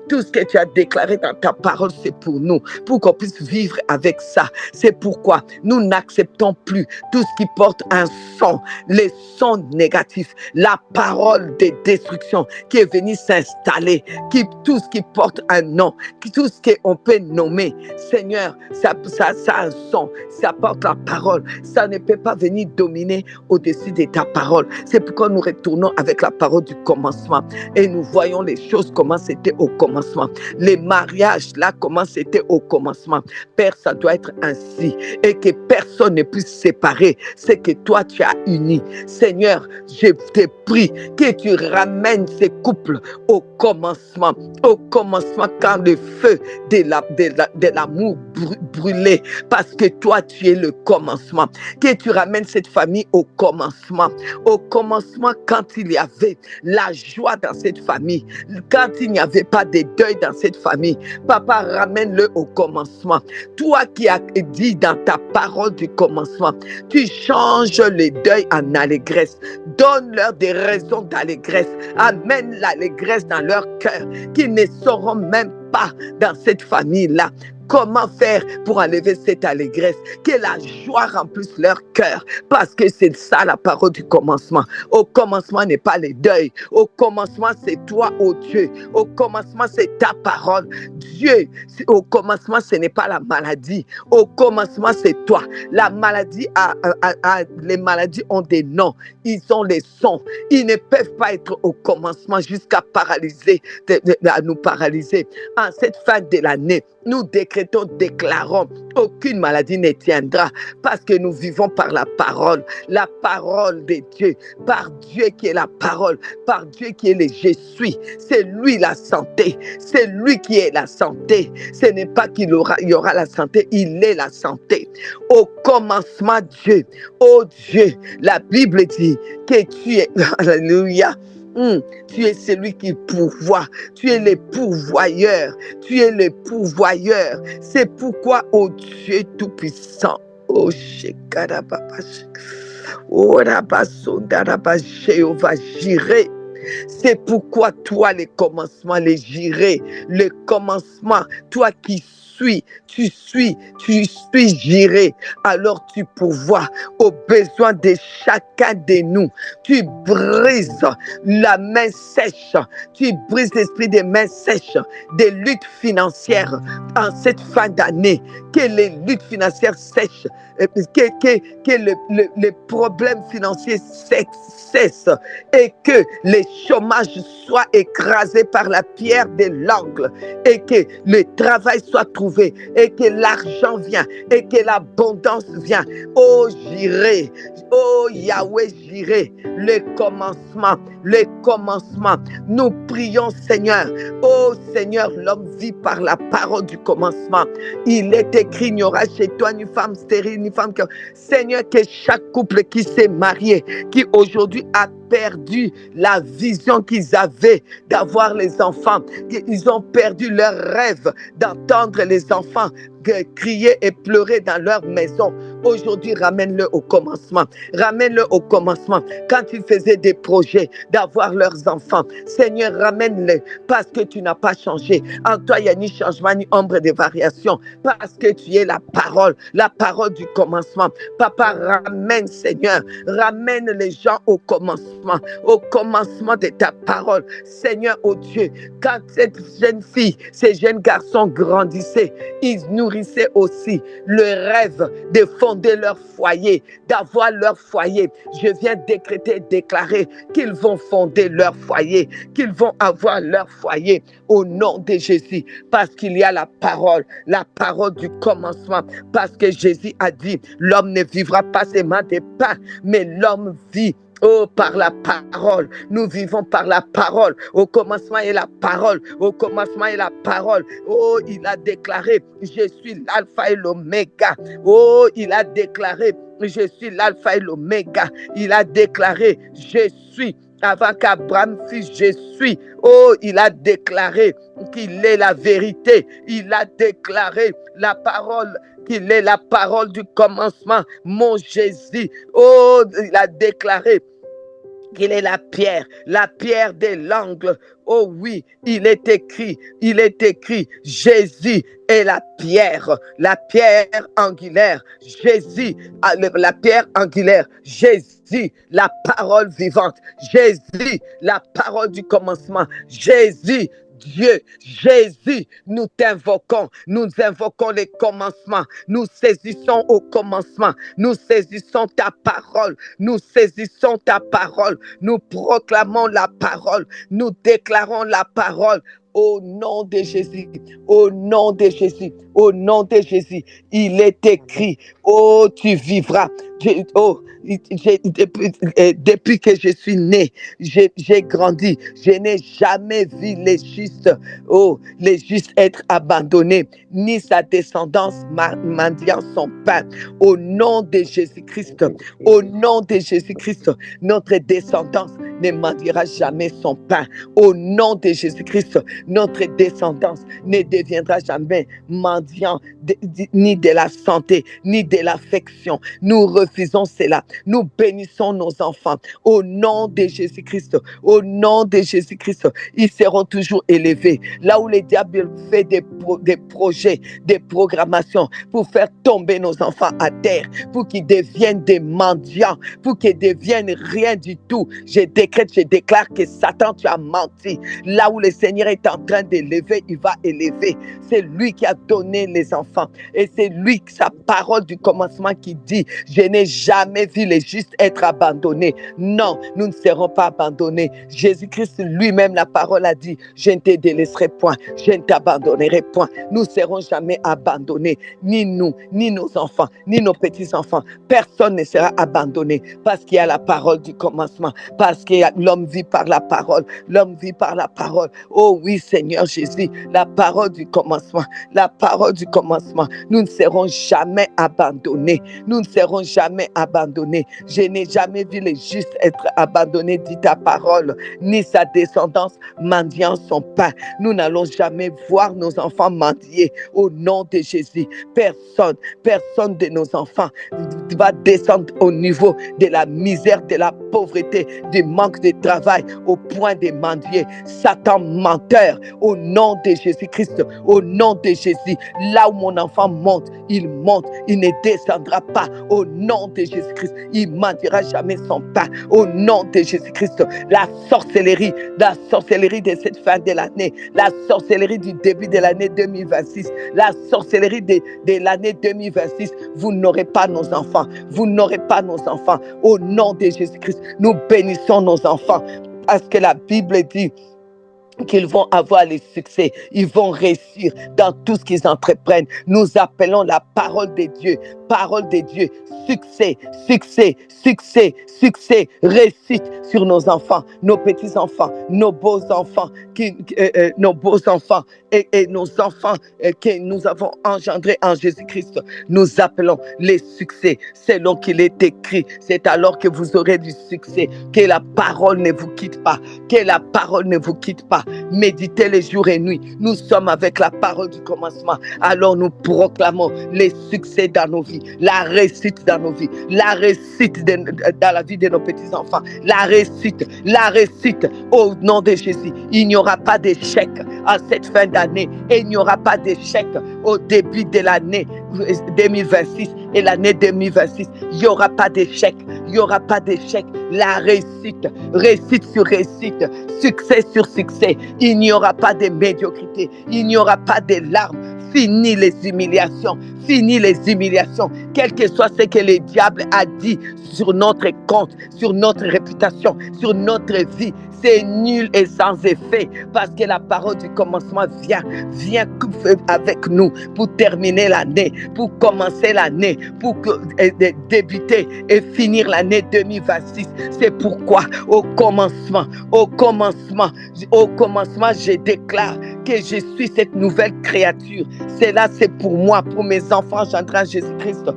tout ce que tu as déclaré dans ta parole, c'est pour nous, pour qu'on puisse vivre avec ça. C'est pourquoi nous n'acceptons plus tout ce qui porte un son, les sons négatifs, la parole de destruction qui est venue s'installer, tout ce qui porte un nom, tout ce qu'on peut nommer. Seigneur, ça a un son, ça porte la parole, ça ne peut pas venir dominer au-dessus de ta parole. C'est pourquoi nous retournons avec la parole du commencement et nous voyons les choses comment c'était au commencement. Les mariages, là, comment c'était au commencement. Père, ça doit être ainsi et que personne ne puisse séparer ce que toi tu as uni. Seigneur, je te prie que tu ramènes ces couples au commencement quand le feu de l'amour brûlait, parce que toi tu es le commencement. Que tu ramènes cette famille au commencement quand il y avait la joie dans cette famille, quand il n'y avait pas de deuil dans cette famille. Papa, ramène-le au commencement. Toi qui as dit dans ta parole du commencement, tu changes les deuils en allégresse. Donne-leur des raisons d'allégresse. Amène l'allégresse dans leur cœur, qu'ils ne sauront même pas dans cette famille-là comment faire pour enlever cette allégresse, que la joie remplisse leur cœur, parce que c'est ça la parole du commencement. Au commencement n'est pas les deuils, au commencement c'est toi, oh Dieu, au commencement c'est ta parole. Dieu, au commencement ce n'est pas la maladie, au commencement c'est toi. La maladie les maladies ont des noms, ils ont les sons, ils ne peuvent pas être au commencement jusqu'à paralyser, à nous paralyser. En cette fin de l'année, nous déclarons, aucune maladie ne tiendra, parce que nous vivons par la parole de Dieu, par Dieu qui est la parole, par Dieu qui est le je suis. C'est lui la santé, c'est lui qui est la santé. Ce n'est pas qu'il y aura la santé, il est la santé. Au commencement, Dieu, oh Dieu, la Bible dit que tu es, alléluia, tu es celui qui pourvoit, tu es le pourvoyeur, C'est pourquoi, oh Dieu Tout-Puissant, oh Shekarababash, oh Rabasondarabas, Jéhovah Jireh. C'est pourquoi toi, les commencements, les Jireh, le commencement, toi qui tu suis Jireh, alors tu pourvois aux besoins de chacun de nous. Tu brises la main sèche, tu brises l'esprit des mains sèches, des luttes financières en cette fin d'année, que les luttes financières sèchent, que les problèmes financiers cessent et que les chômages soient écrasés par la pierre de l'angle et que le travail soit trouvé et que l'argent vient et que l'abondance vient. Oh Jireh, oh Yahweh Jireh, le commencement. Nous prions, Seigneur. Oh Seigneur, l'homme vit par la parole du commencement. Il est écrit, il n'y aura chez toi ni femme stérile, ni femme que... Seigneur, que chaque couple qui s'est marié, qui aujourd'hui a perdu la vision qu'ils avaient d'avoir les enfants, ils ont perdu leur rêve d'entendre les enfants crier et pleurer dans leur maison. Aujourd'hui, ramène-le au commencement. Ramène-le au commencement. Quand ils faisaient des projets d'avoir leurs enfants, Seigneur, ramène-le parce que tu n'as pas changé. En toi, il n'y a ni changement, ni ombre de variation. Parce que tu es la parole du commencement. Papa, ramène, Seigneur, ramène les gens au commencement de ta parole. Seigneur, oh Dieu, quand cette jeune fille, ces jeunes garçons grandissaient, ils nourrissaient aussi le rêve de fonder leur foyer, d'avoir leur foyer. Je viens décréter, déclarer qu'ils vont fonder leur foyer, qu'ils vont avoir leur foyer au nom de Jésus, parce qu'il y a la parole du commencement, parce que Jésus a dit, l'homme ne vivra pas seulement de pain, mais l'homme vit par la parole. Nous vivons par la parole. Au commencement est la parole. Au commencement est la parole. Oh, il a déclaré, je suis l'alpha et l'oméga. Oh, il a déclaré, je suis l'alpha et l'oméga. Il a déclaré, je suis. Avant qu'Abraham fût, je suis. Oh, il a déclaré qu'il est la vérité. Il a déclaré la parole, qu'il est la parole du commencement. Mon Jésus. Oh, il a déclaré qu'il est la pierre de l'angle. Oh oui, il est écrit, Jésus est la pierre angulaire. Jésus, la pierre angulaire. Jésus, la parole vivante. Jésus, la parole du commencement. Jésus, Dieu, Jésus, nous t'invoquons, nous invoquons les commencements, nous saisissons au commencement, nous saisissons ta parole, nous saisissons ta parole, nous proclamons la parole, nous déclarons la parole. Au nom de Jésus, au nom de Jésus, au nom de Jésus, il est écrit, oh, tu vivras. Depuis que je suis né, j'ai grandi, je n'ai jamais vu les justes être abandonnés, ni sa descendance mendiant son pain. Au nom de Jésus-Christ, au nom de Jésus-Christ, notre descendance ne mendiera jamais son pain. Au nom de Jésus-Christ, notre descendance ne deviendra jamais mendiant ni de la santé, ni de l'affection. Nous refusons cela. Nous bénissons nos enfants. Au nom de Jésus-Christ, au nom de Jésus-Christ, ils seront toujours élevés. Là où le diable fait des projets, des programmations pour faire tomber nos enfants à terre, pour qu'ils deviennent des mendiants, pour qu'ils deviennent rien du tout. Je déclare que Satan, tu as menti. Là où le Seigneur est en train d'élever, il va élever. C'est lui qui a donné les enfants. Et c'est lui, sa parole du commencement qui dit, je n'ai jamais vu les justes être abandonnés. Non, nous ne serons pas abandonnés. Jésus-Christ lui-même, la parole a dit, je ne te délaisserai point, je ne t'abandonnerai point. Nous ne serons jamais abandonnés. Ni nous, ni nos enfants, ni nos petits-enfants. Personne ne sera abandonné parce qu'il y a la parole du commencement. Parce que l'homme vit par la parole. L'homme vit par la parole. Oh oui, Seigneur Jésus, la parole du commencement. La parole du commencement. Nous ne serons jamais abandonnés. Nous ne serons jamais abandonnés. Je n'ai jamais vu les justes être abandonnés, dit ta parole, ni sa descendance mendiant son pain. Nous n'allons jamais voir nos enfants mendier. Au nom de Jésus, personne de nos enfants va descendre au niveau de la misère, de la pauvreté, du manque de travail, au point de mendier. Satan menteur, au nom de Jésus-Christ, au nom de Jésus, là où mon enfant monte, il ne descendra pas. Au nom de Jésus-Christ, il ne mendiera jamais son pain. Au nom de Jésus-Christ, la sorcellerie de cette fin de l'année, la sorcellerie du début de l'année 2026, la sorcellerie de l'année 2026, vous n'aurez pas nos enfants. Vous n'aurez pas nos enfants. Au nom de Jésus-Christ, nous bénissons nos enfants parce que la Bible dit qu'ils vont avoir le succès, ils vont réussir dans tout ce qu'ils entreprennent. Nous appelons la parole de Dieu, succès, réussite sur nos enfants, nos petits-enfants, nos beaux-enfants, et nos enfants que nous avons engendrés en Jésus-Christ. Nous appelons les succès selon qu'il est écrit. C'est alors que vous aurez du succès. Que la parole ne vous quitte pas, que la parole ne vous quitte pas. pas méditer les jours et nuits. Nous sommes avec la parole du commencement. Alors nous proclamons les succès dans nos vies, la réussite dans nos vies, la réussite dans la vie de nos petits-enfants, la réussite au nom de Jésus. Il n'y aura pas d'échec à cette fin d'année et il n'y aura pas d'échec au début de l'année 2026 et l'année 2026. Il n'y aura pas d'échec, il n'y aura pas d'échec. La réussite sur réussite, succès sur succès. Il n'y aura pas de médiocrité, il n'y aura pas de larmes. Fini les humiliations, quel que soit ce que le diable a dit sur notre compte, sur notre réputation, sur notre vie. C'est nul et sans effet parce que la parole du commencement vient avec nous pour terminer l'année, pour commencer l'année, pour débuter et finir l'année 2026. C'est pourquoi au commencement, je déclare que je suis cette nouvelle créature. C'est pour moi, pour mes enfants, j'entraîne Jésus-Christ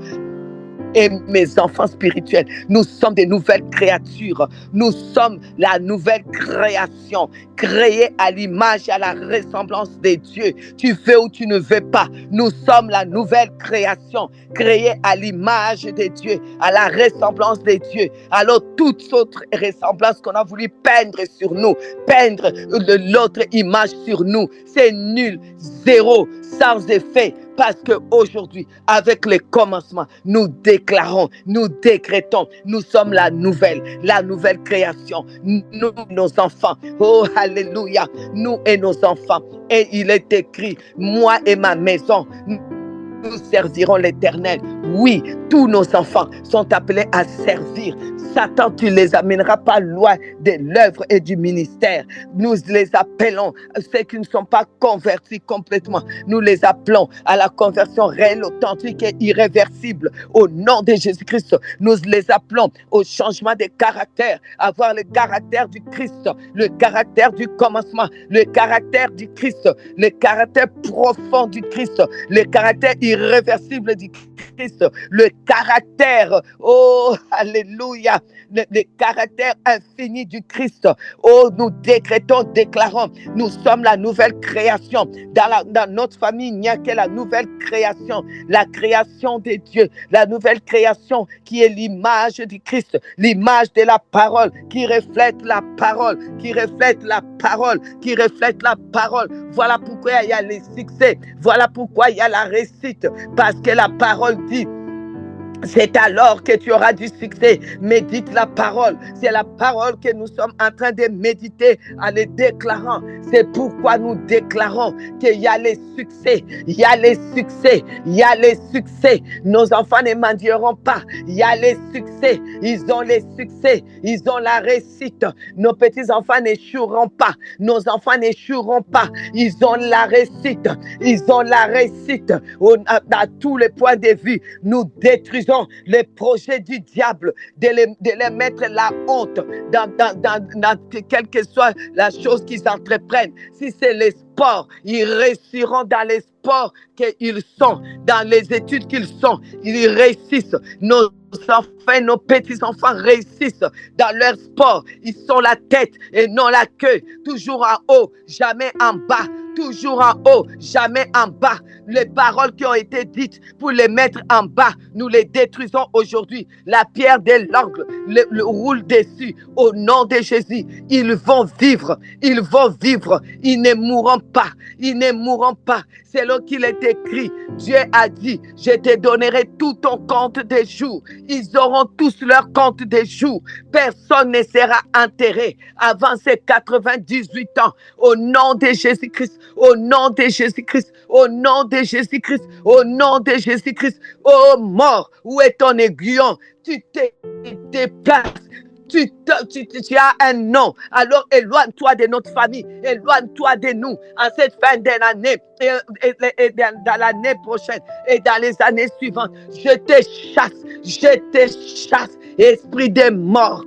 et mes enfants spirituels. Nous sommes des nouvelles créatures. Nous sommes la nouvelle création, créée à l'image et à la ressemblance de Dieu. Tu veux ou tu ne veux pas, nous sommes la nouvelle création, créée à l'image de Dieu, à la ressemblance de Dieu. Alors toute autre ressemblance qu'on a voulu peindre sur nous, peindre l'autre image sur nous, c'est nul, zéro, sans effet. Parce qu'aujourd'hui, avec le commencement, nous déclarons, nous décrétons, nous sommes la nouvelle création. Nous, nos enfants, oh alléluia, nous et nos enfants. Et il est écrit, moi et ma maison, nous servirons l'Éternel. Oui, tous nos enfants sont appelés à servir. Satan, tu ne les amèneras pas loin de l'œuvre et du ministère. Nous les appelons, ceux qui ne sont pas convertis complètement, nous les appelons à la conversion réelle, authentique et irréversible. Au nom de Jésus-Christ, nous les appelons au changement de caractère, avoir le caractère du Christ, le caractère du commencement, le caractère du Christ, le caractère profond du Christ, le caractère irréversible du Christ, le caractère, oh, alléluia, le caractère infini du Christ. Oh, nous déclarons, nous sommes la nouvelle création. Dans notre famille, il n'y a que la nouvelle création, la création de Dieu, la nouvelle création qui est l'image du Christ, l'image de la parole, qui reflète la parole, qui reflète la parole, qui reflète la parole. Voilà pourquoi il y a les succès, voilà pourquoi il y a la réussite, parce que la parole dit, c'est alors que tu auras du succès. Médite la parole. C'est la parole que nous sommes en train de méditer en les déclarant. C'est pourquoi nous déclarons qu'il y a les succès. Il y a les succès. Il y a les succès. Nos enfants ne mendieront pas. Il y a les succès. Ils ont les succès. Ils ont la réussite. Nos petits-enfants n'échoueront pas. Nos enfants n'échoueront pas. Ils ont la réussite. Ils ont la réussite. À tous les points de vue, nous détruisons les projets du diable, de les mettre la honte dans quelle que soit la chose qu'ils entreprennent. Si c'est les sports, ils réussiront dans les sports qu'ils sont, dans les études qu'ils sont, ils réussissent. Nos enfants, nos petits-enfants réussissent dans leur sport. Ils sont la tête et non la queue, toujours en haut, jamais en bas. Toujours en haut, jamais en bas. Les paroles qui ont été dites pour les mettre en bas, nous les détruisons aujourd'hui. La pierre de l'angle le roule dessus. Au nom de Jésus, ils vont vivre. Ils vont vivre. Ils ne mourront pas. Ils ne mourront pas. C'est là qu'il est écrit. Dieu a dit, je te donnerai tout ton compte des jours. Ils auront tous leur compte des jours. Personne ne sera enterré avant ses 98 ans. Au nom de Jésus-Christ. Au nom de Jésus-Christ, au nom de Jésus-Christ, au nom de Jésus-Christ. Oh mort, où est ton aiguillon? Tu te déplaces. Tu as un nom. Alors éloigne-toi de notre famille, éloigne-toi de nous en cette fin d'année et dans l'année prochaine et dans les années suivantes. Je te chasse, esprit de mort.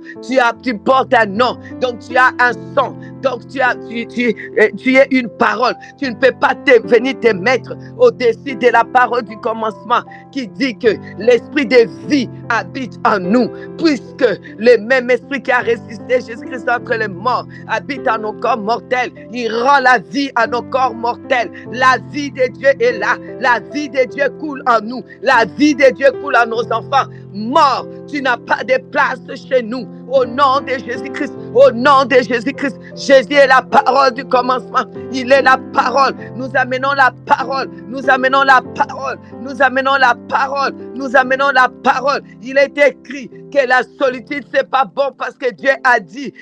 Tu portes un nom, donc tu as un son, donc tu es une parole. Tu ne peux pas venir te mettre au-dessus de la parole du commencement qui dit que l'esprit de vie habite en nous, puisque le même esprit qui a ressuscité Jésus-Christ entre les morts habite en nos corps mortels. Il rend la vie à nos corps mortels. La vie de Dieu est là. La vie de Dieu coule en nous. La vie de Dieu coule en nos enfants. Mort, tu n'as pas de place chez nous. Au nom de Jésus-Christ, au nom de Jésus-Christ, Jésus est la parole du commencement. Il est la parole. Nous amenons la parole. Nous amenons la parole. Nous amenons la parole. Nous amenons la parole. Il est écrit que la solitude, c'est pas bon parce que Dieu a dit.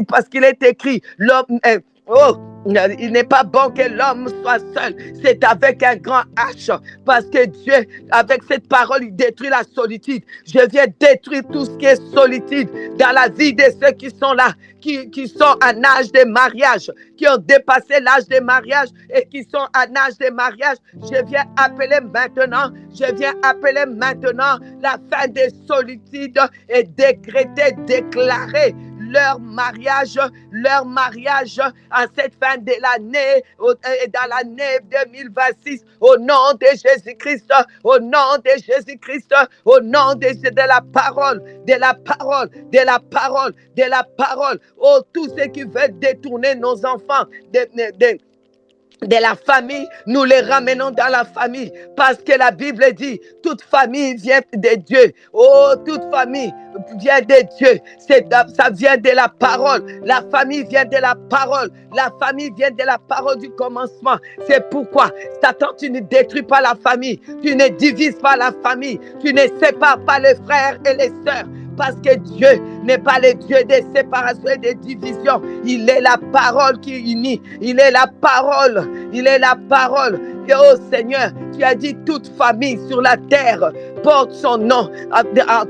Parce qu'il est écrit, l'homme il n'est pas bon que l'homme soit seul. C'est avec un grand H. Parce que Dieu, avec cette parole, il détruit la solitude. Je viens détruire tout ce qui est solitude dans la vie de ceux qui sont là, qui sont en âge de mariage, qui ont dépassé l'âge de mariage et qui sont en âge de mariage. Je viens appeler maintenant la fin des solitudes et décréter, déclarer leur mariage en cette fin de l'année, dans l'année 2026, au nom de Jésus-Christ, au nom de Jésus-Christ, au nom de la parole, de la parole, de la parole, de la parole. Oh, tous ceux qui veulent détourner nos enfants de la famille, nous les ramenons dans la famille, parce que la Bible dit, toute famille vient de Dieu. Oh, toute famille vient de Dieu. Ça vient de la parole. La famille vient de la parole. La famille vient de la parole du commencement. C'est pourquoi, Satan, tu ne détruis pas la famille. Tu ne divises pas la famille. Tu ne sépares pas les frères et les sœurs. Parce que Dieu n'est pas le Dieu des séparations et des divisions. Il est la parole qui unit. Il est la parole. Il est la parole. Et oh Seigneur, tu as dit toute famille sur la terre porte son nom en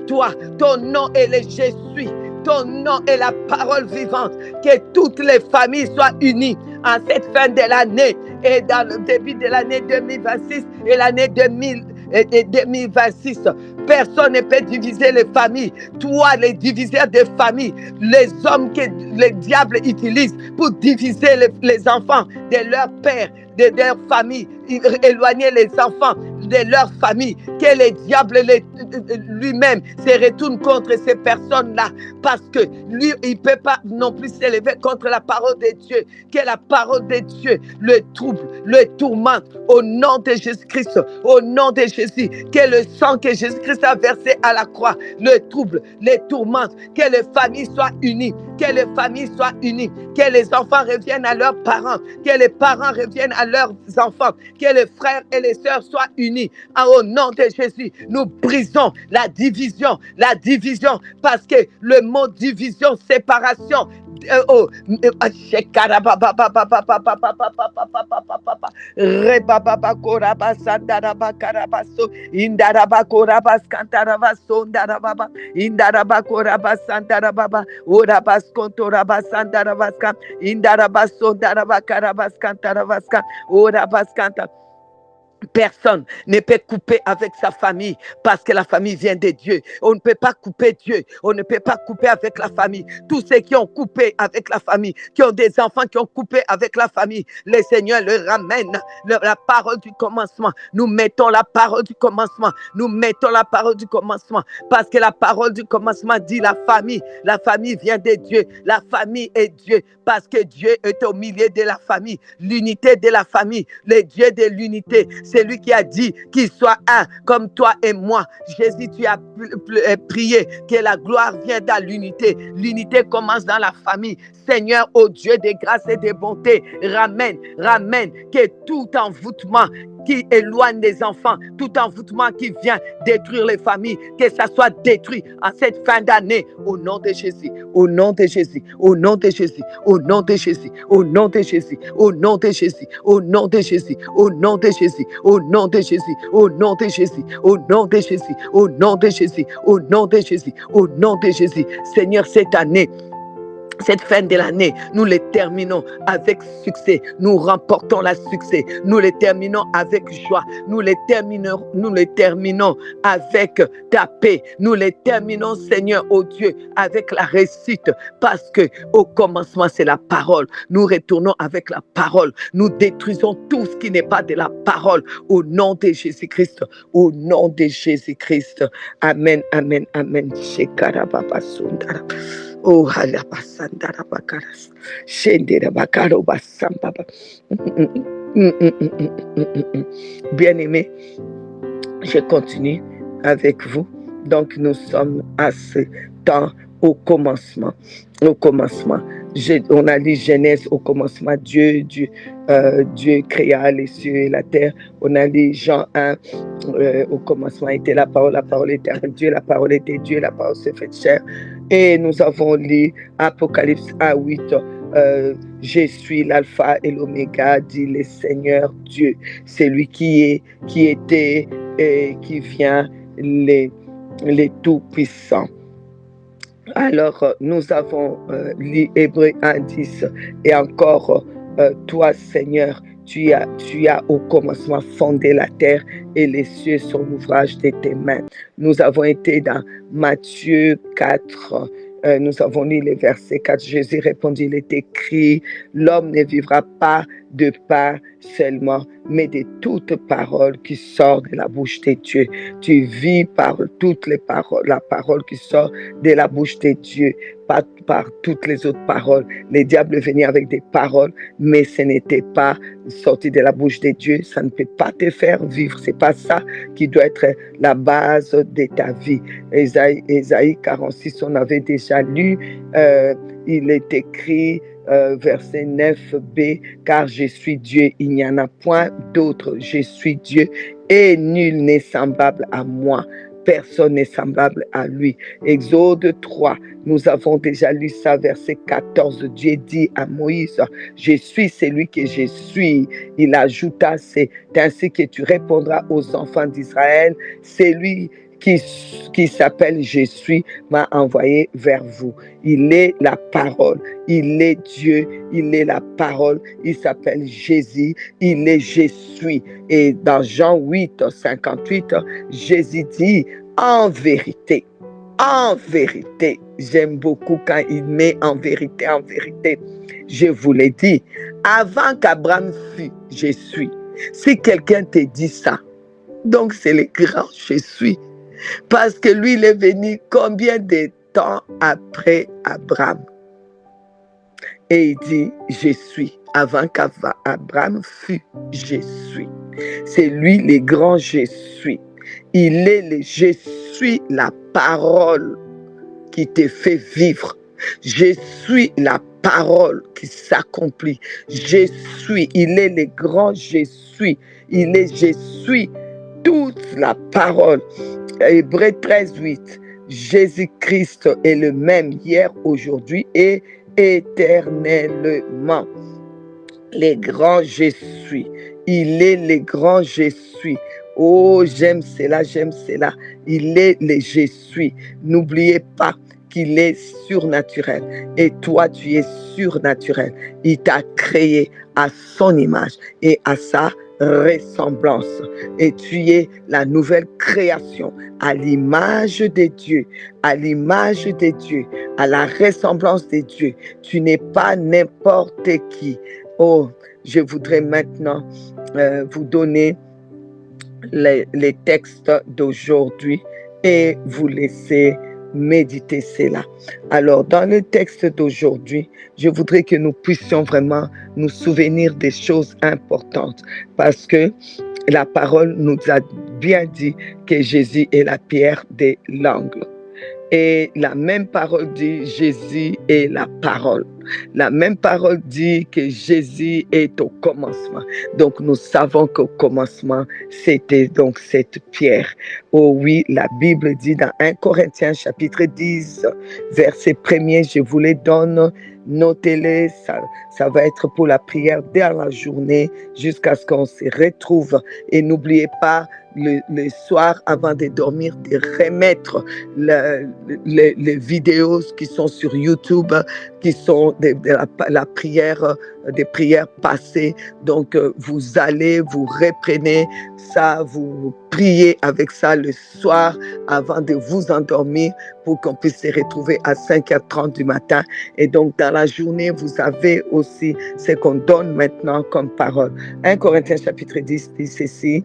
toi. Ton nom est le Je suis. Ton nom est la parole vivante. Que toutes les familles soient unies en cette fin de l'année et dans le début de l'année 2026 et l'année 2026. Personne ne peut diviser les familles. Toi, les diviseurs de familles, les hommes que le diable utilise pour diviser les enfants de leur père, de leur famille, éloigner les enfants de leur famille, que le diable lui-même se retourne contre ces personnes-là, parce que lui, il ne peut pas non plus s'élever contre la parole de Dieu, que la parole de Dieu le trouble, le tourmente, au nom de Jésus-Christ, au nom de Jésus, que le sang que Jésus-Christ a versé à la croix le trouble, le tourmente, que les familles soient unies, que les familles soient unies, que les enfants reviennent à leurs parents, que les parents reviennent à leurs enfants, que les frères et les sœurs soient unis. Au nom de Jésus, nous brisons la division, parce que le mot division, séparation, personne ne peut couper avec sa famille, parce que la famille vient de Dieu. On ne peut pas couper Dieu. On ne peut pas couper avec la famille. Tous ceux qui ont coupé avec la famille, qui ont des enfants qui ont coupé avec la famille, le Seigneur le ramène. La parole du commencement. Nous mettons la parole du commencement. Nous mettons la parole du commencement. Parce que la parole du commencement dit la famille. La famille vient de Dieu. La famille est Dieu. Parce que Dieu est au milieu de la famille. L'unité de la famille. Le Dieu de l'unité. C'est lui qui a dit qu'il soit un comme toi et moi. Jésus, tu as prié que la gloire vienne dans l'unité. L'unité commence dans la famille. Seigneur, ô Dieu de grâce et de bonté, ramène que tout envoûtement qui éloigne les enfants, tout envoûtement qui vient détruire les familles, que ça soit détruit en cette fin d'année, au nom de Jésus, au nom de Jésus, au nom de Jésus, au nom de Jésus, au nom de Jésus, au nom de Jésus, au nom de Jésus, au nom de Jésus, au nom de Jésus, au nom de Jésus, au nom de Jésus, au nom de Jésus, au nom de Jésus, au nom de Jésus. Seigneur, cette année, Cette fin de l'année, nous les terminons avec succès. Nous remportons le succès. Nous les terminons avec joie. Nous les terminons avec ta paix. Nous les terminons, Seigneur, oh Dieu, avec la réussite. Parce que au commencement, c'est la parole. Nous retournons avec la parole. Nous détruisons tout ce qui n'est pas de la parole. Au nom de Jésus-Christ. Au nom de Jésus-Christ. Amen, amen, amen. Oh, halabasandara bakaras. Shendera bakaro basambaba. Bien-aimés, je continue avec vous. Donc, nous sommes à ce temps au commencement. Au commencement. On a lu Genèse au commencement. Dieu créa les cieux et la terre. On a lu Jean 1. Au commencement était la parole était avec Dieu, la parole était Dieu, la parole s'est faite chair. Et nous avons lu Apocalypse 1:8. Je suis l'alpha et l'oméga, dit le Seigneur Dieu. C'est lui qui était et qui vient, les tout-puissants. Alors, nous avons lu Hébreux 1:10 et encore, toi, Seigneur, tu as au commencement fondé la terre et les cieux sont l'ouvrage de tes mains. Nous avons été dans Matthieu 4. Nous avons lu les versets 4. Jésus répondit, il est écrit, l'homme ne vivra pas de pain seulement, mais de toute parole qui sort de la bouche de Dieu. Tu vis par toutes les paroles, la parole qui sort de la bouche de Dieu, pas par toutes les autres paroles. Les diables venaient avec des paroles, mais ce n'était pas sorti de la bouche de Dieu. Ça ne peut pas te faire vivre. C'est pas ça qui doit être la base de ta vie. Ésaïe 46, on avait déjà lu, il est écrit, verset 9b, car je suis Dieu, il n'y en a point d'autre, je suis Dieu et nul n'est semblable à moi, personne n'est semblable à lui. Exode 3, nous avons déjà lu ça, verset 14, Dieu dit à Moïse, je suis celui que je suis. Il ajouta, c'est ainsi que tu répondras aux enfants d'Israël, c'est lui qui s'appelle Je suis, m'a envoyé vers vous. Il est la parole, il est Dieu, il est la parole, il s'appelle Jésus, il est Je suis. Et dans Jean 8, 58, Jésus dit, en vérité, j'aime beaucoup quand il met en vérité, je vous l'ai dit, avant qu'Abraham fût, je suis. Si quelqu'un te dit ça, donc c'est le grand Je suis. Parce que lui, il est venu combien de temps après Abraham? Et il dit, je suis. Avant qu'Abraham fût, je suis. C'est lui, le grand Je suis. Il est le Je suis, la parole qui te fait vivre. Je suis la parole qui s'accomplit. Je suis. Il est le grand Je suis. Il est Je suis toute la parole. Hébreux 13:8, Jésus-Christ est le même hier, aujourd'hui et éternellement. Les grands Je suis. Il est le grand Je suis. Oh, j'aime cela. Il est le Je suis. N'oubliez pas qu'il est surnaturel. Et toi, tu es surnaturel. Il t'a créé à son image et à sa ressemblance. Et tu es la nouvelle création à l'image de Dieu, à la ressemblance de Dieu. Tu n'es pas n'importe qui. Oh, je voudrais maintenant vous donner les textes d'aujourd'hui et vous laisser méditer cela. Alors, dans le texte d'aujourd'hui, je voudrais que nous puissions vraiment nous souvenir des choses importantes parce que la parole nous a bien dit que Jésus est la pierre de l'angle. Et la même parole dit Jésus est la parole. La même parole dit que Jésus est au commencement. Donc nous savons qu'au commencement, c'était donc cette pierre. Oh oui, la Bible dit dans 1 Corinthiens chapitre 10, verset 1er, je vous les donne, notez-les, ça va être pour la prière dans la journée jusqu'à ce qu'on se retrouve. Et n'oubliez pas le soir avant de dormir, de remettre les vidéos qui sont sur YouTube, qui sont de la prière, des prières passées. Donc, vous allez, vous reprenez ça, vous priez avec ça le soir avant de vous endormir pour qu'on puisse se retrouver à 5h30 du matin. Et donc, dans la journée, vous avez aussi ce qu'on donne maintenant comme parole. 1 Corinthiens chapitre 10 dit ceci,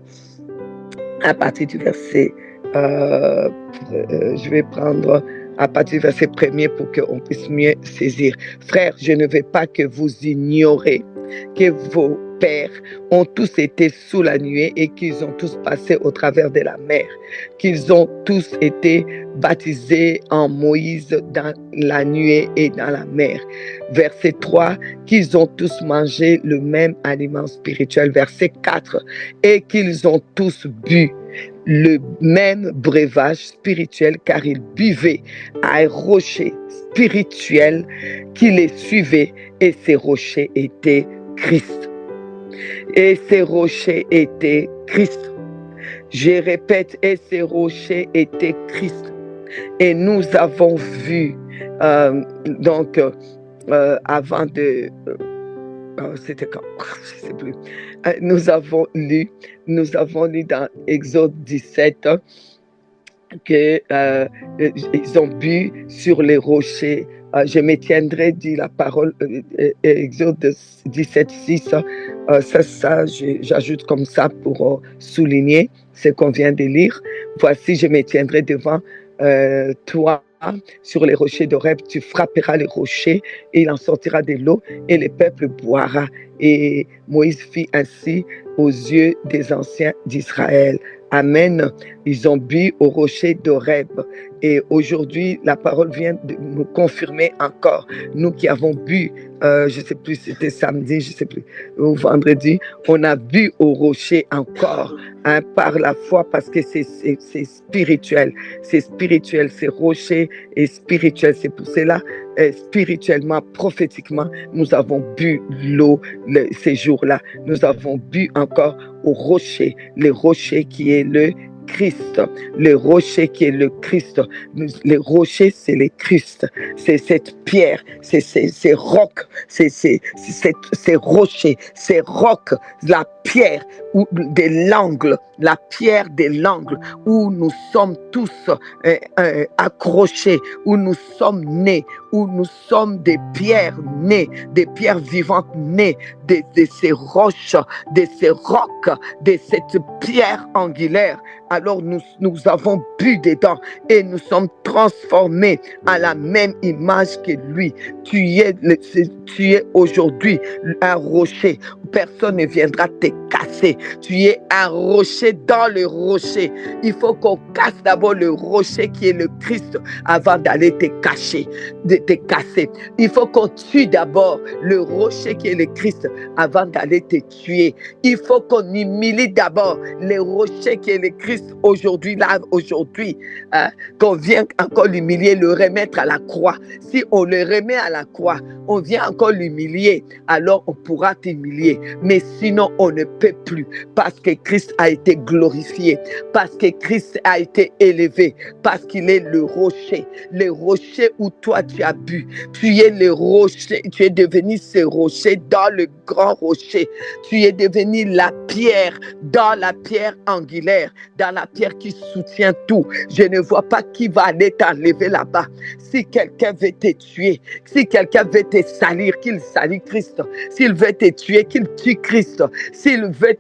à partir du verset, je vais prendre à partir du verset 1er pour qu'on puisse mieux saisir. Frères, je ne veux pas que vous ignorez que vos pères ont tous été sous la nuée et qu'ils ont tous passé au travers de la mer, qu'ils ont tous été baptisés en Moïse dans la nuée et dans la mer. Verset 3, qu'ils ont tous mangé le même aliment spirituel. Verset 4, et qu'ils ont tous bu le même breuvage spirituel, car ils buvaient à un rocher spirituel qui les suivait, et ces rochers étaient Christ. Et ces rochers étaient Christ. Je répète, et ces rochers étaient Christ. Et nous avons vu, avant de... c'était quand? Je ne sais plus. Nous avons lu dans Exode 17 qu'ils ont bu sur les rochers. Je me tiendrai, dit la parole, Exode 17, 6. Ça, j'ajoute comme ça pour souligner ce qu'on vient de lire. Voici, je me tiendrai devant toi sur les rochers d'Horeb, tu frapperas les rochers et il en sortira de l'eau et le peuple boira. Et Moïse fit ainsi aux yeux des anciens d'Israël. Amen. Ils ont bu au rocher d'Horeb. Et aujourd'hui, la parole vient de nous confirmer encore. Nous qui avons bu, je ne sais plus, c'était samedi, je ne sais plus, ou vendredi, on a bu au rocher encore, par la foi, parce que c'est spirituel. C'est spirituel, c'est rocher et spirituel. C'est pour cela, spirituellement, prophétiquement, nous avons bu l'eau ces jours-là. Nous avons bu encore au rocher, le rocher qui est le Christ, le rocher qui est le Christ. Le rocher, c'est le Christ. C'est cette pierre, c'est ces rocs, c'est rochers, ces rocs, la pierre de l'angle, la pierre de l'angle où nous sommes tous accrochés, où nous sommes nés, où nous sommes des pierres nées, des pierres vivantes nées de ces roches, de ces rocs, de cette pierre angulaire. Alors nous avons bu dedans et nous sommes transformés à la même image que lui. Tu es aujourd'hui un rocher. Personne ne viendra te casser. Tu es un rocher dans le rocher. Il faut qu'on casse d'abord le rocher qui est le Christ avant d'aller te cacher, de te casser. Il faut qu'on tue d'abord le rocher qui est le Christ avant d'aller te tuer. Il faut qu'on humilie d'abord le rocher qui est le Christ aujourd'hui, qu'on vient encore l'humilier, le remettre à la croix. Si on le remet à la croix, on vient encore l'humilier, alors on pourra t'humilier. Mais sinon, on ne peut plus, parce que Christ a été glorifié, parce que Christ a été élevé, parce qu'il est le rocher où toi tu as bu. Tu es le rocher, tu es devenu ce rocher dans le grand rocher. Tu es devenu la pierre dans la pierre angulaire, dans la pierre qui soutient tout. Je ne vois pas qui va aller t'enlever là-bas. Si quelqu'un veut te tuer, si quelqu'un veut te salir, qu'il salit Christ. S'il veut te tuer, qu'il tue Christ. S'il veut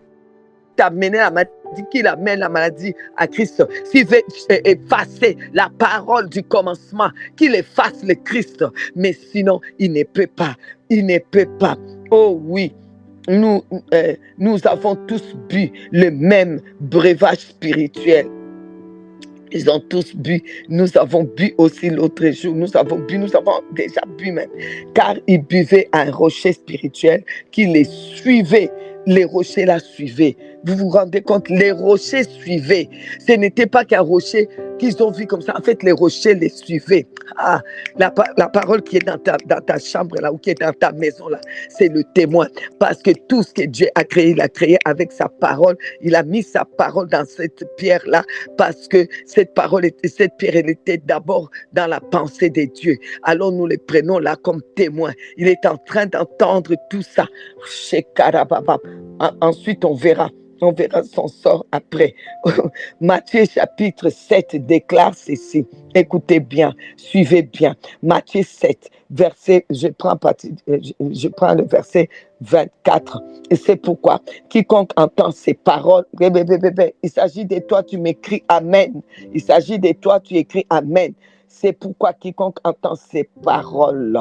t'amener la maladie, qu'il amène la maladie à Christ. S'il veut effacer la parole du commencement, qu'il efface le Christ. Mais sinon, il ne peut pas. Il ne peut pas. Oh oui. Nous avons tous bu le même breuvage spirituel. Ils ont tous bu. Nous avons bu aussi l'autre jour. Nous avons déjà bu même. Car ils buvaient à un rocher spirituel qui les suivait. Les rochers la suivaient. Vous vous rendez compte, les rochers suivaient. Ce n'était pas qu'un rocher qu'ils ont vu comme ça. En fait, les rochers les suivaient. Ah, la parole qui est dans ta chambre là, ou qui est dans ta maison là, c'est le témoin. Parce que tout ce que Dieu a créé, il a créé avec sa parole. Il a mis sa parole dans cette pierre là, parce que cette pierre, elle était d'abord dans la pensée des dieux. Alors nous les prenons là comme témoins. Il est en train d'entendre tout ça. Ensuite, on verra son sort après. Matthieu chapitre 7 déclare ceci. Écoutez bien, suivez bien. Matthieu 7, verset, je prends le verset 24. Et c'est pourquoi quiconque entend ces paroles, il s'agit de toi, tu m'écris Amen. Il s'agit de toi, tu écris Amen. C'est pourquoi quiconque entend ces paroles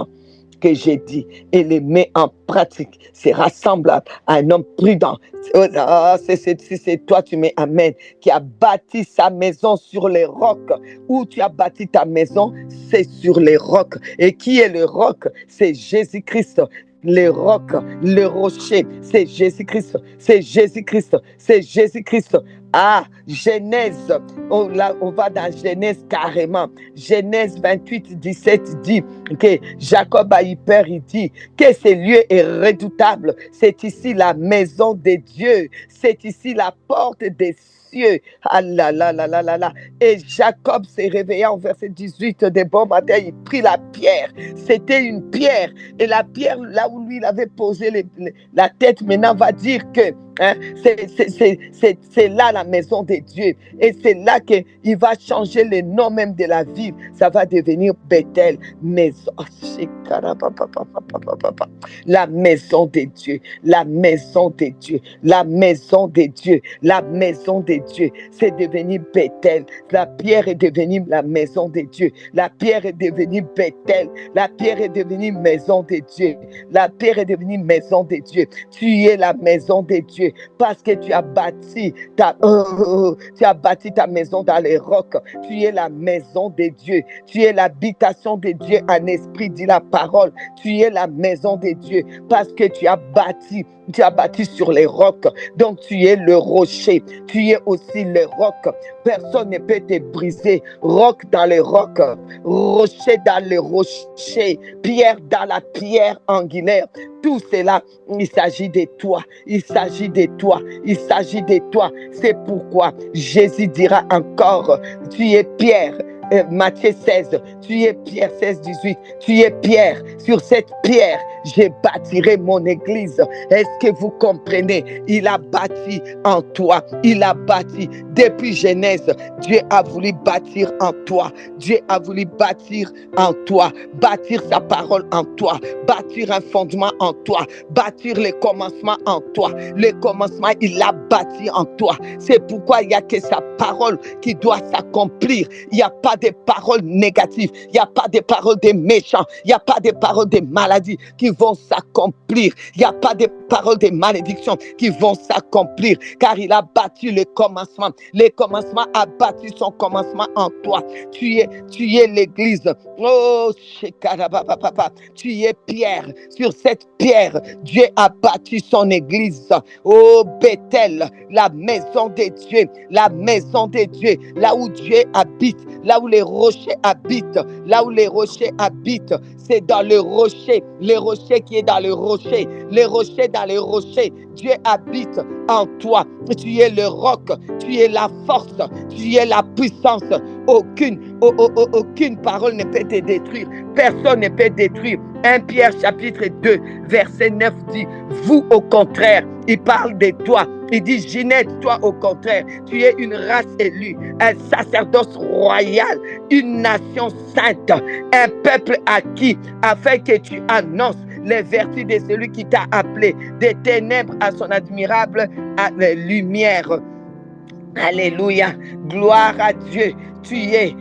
que j'ai dit et les met en pratique, c'est rassemblable à un homme prudent. C'est toi, tu mets Amen, qui a bâti sa maison sur les rocs. Où tu as bâti ta maison, c'est sur les rocs. Et qui est le roc? C'est Jésus-Christ. Les rocs, le rocher, c'est Jésus-Christ, c'est Jésus-Christ, c'est Jésus-Christ. Ah, Genèse, là, on va dans Genèse carrément. Genèse 28, 17 dit que Jacob a eu peur, il dit que ce lieu est redoutable. C'est ici la maison de Dieu, c'est ici la porte des cieux. Ah là là là là là là. Et Jacob s'est réveillé en verset 18 de bon matin, il prit la pierre. C'était une pierre. Et la pierre, là où lui, il avait posé la tête, maintenant va dire que c'est là la maison de Dieu. Et c'est là qu'il va changer le nom même de la ville. Ça va devenir Bethel. La maison de Dieu. La maison de Dieu. La maison de Dieu. La maison de Dieu. C'est devenu Bethel. La pierre est devenue la maison de Dieu. La pierre est devenue Bethel. La pierre est devenue maison de Dieu. La pierre est devenue maison de Dieu. Tu es la maison de Dieu. Parce que tu as bâti ta maison dans les rocs. Tu es la maison de Dieu. Tu es l'habitation de Dieu en esprit, dit la parole. Tu es la maison de Dieu parce que tu as bâti sur les rocs. Donc tu es le rocher. Tu es aussi le roc. Personne ne peut te briser. Roc dans les rocs. Rocher dans les rochers. Pierre dans la pierre angulaire. Tout cela, il s'agit de toi. Il s'agit de toi. Il s'agit de toi. C'est pourquoi Jésus dira encore, tu es Pierre. Matthieu 16, tu es Pierre 16, 18, tu es Pierre, sur cette pierre, je bâtirai mon église. Est-ce que vous comprenez? Il a bâti en toi, il a bâti depuis Genèse. Dieu a voulu bâtir en toi, Dieu a voulu bâtir en toi, bâtir sa parole en toi, bâtir un fondement en toi, bâtir les commencements en toi. Le commencement, il l'a bâti en toi. C'est pourquoi il n'y a que sa parole qui doit s'accomplir. Il n'y a pas de paroles négatives, il n'y a pas de paroles des méchants, il n'y a pas de paroles des maladies qui vont s'accomplir, il n'y a pas de paroles des malédictions qui vont s'accomplir, car il a bâti le commencement. Le commencement a bâti son commencement en toi. Tu es l'église. Oh, tu es Pierre. Sur cette pierre, Dieu a bâti son église. Oh, Bethel, la maison de Dieu, la maison de Dieu, là où Dieu habite, là où les rochers habitent, là où les rochers habitent, c'est dans le rocher qui est dans le rocher, les rochers dans les rochers. Dieu habite en toi. Tu es le roc, tu es la force, tu es la puissance. Aucune parole ne peut te détruire. Personne ne peut détruire. 1 Pierre chapitre 2, verset 9 dit, vous au contraire, il parle de toi. Il dit, Ginette, toi au contraire, tu es une race élue, un sacerdoce royal, une nation sainte, un peuple acquis, afin que tu annonces les vertus de celui qui t'a appelé des ténèbres à son admirable lumière. Alléluia, gloire à Dieu. Tu es,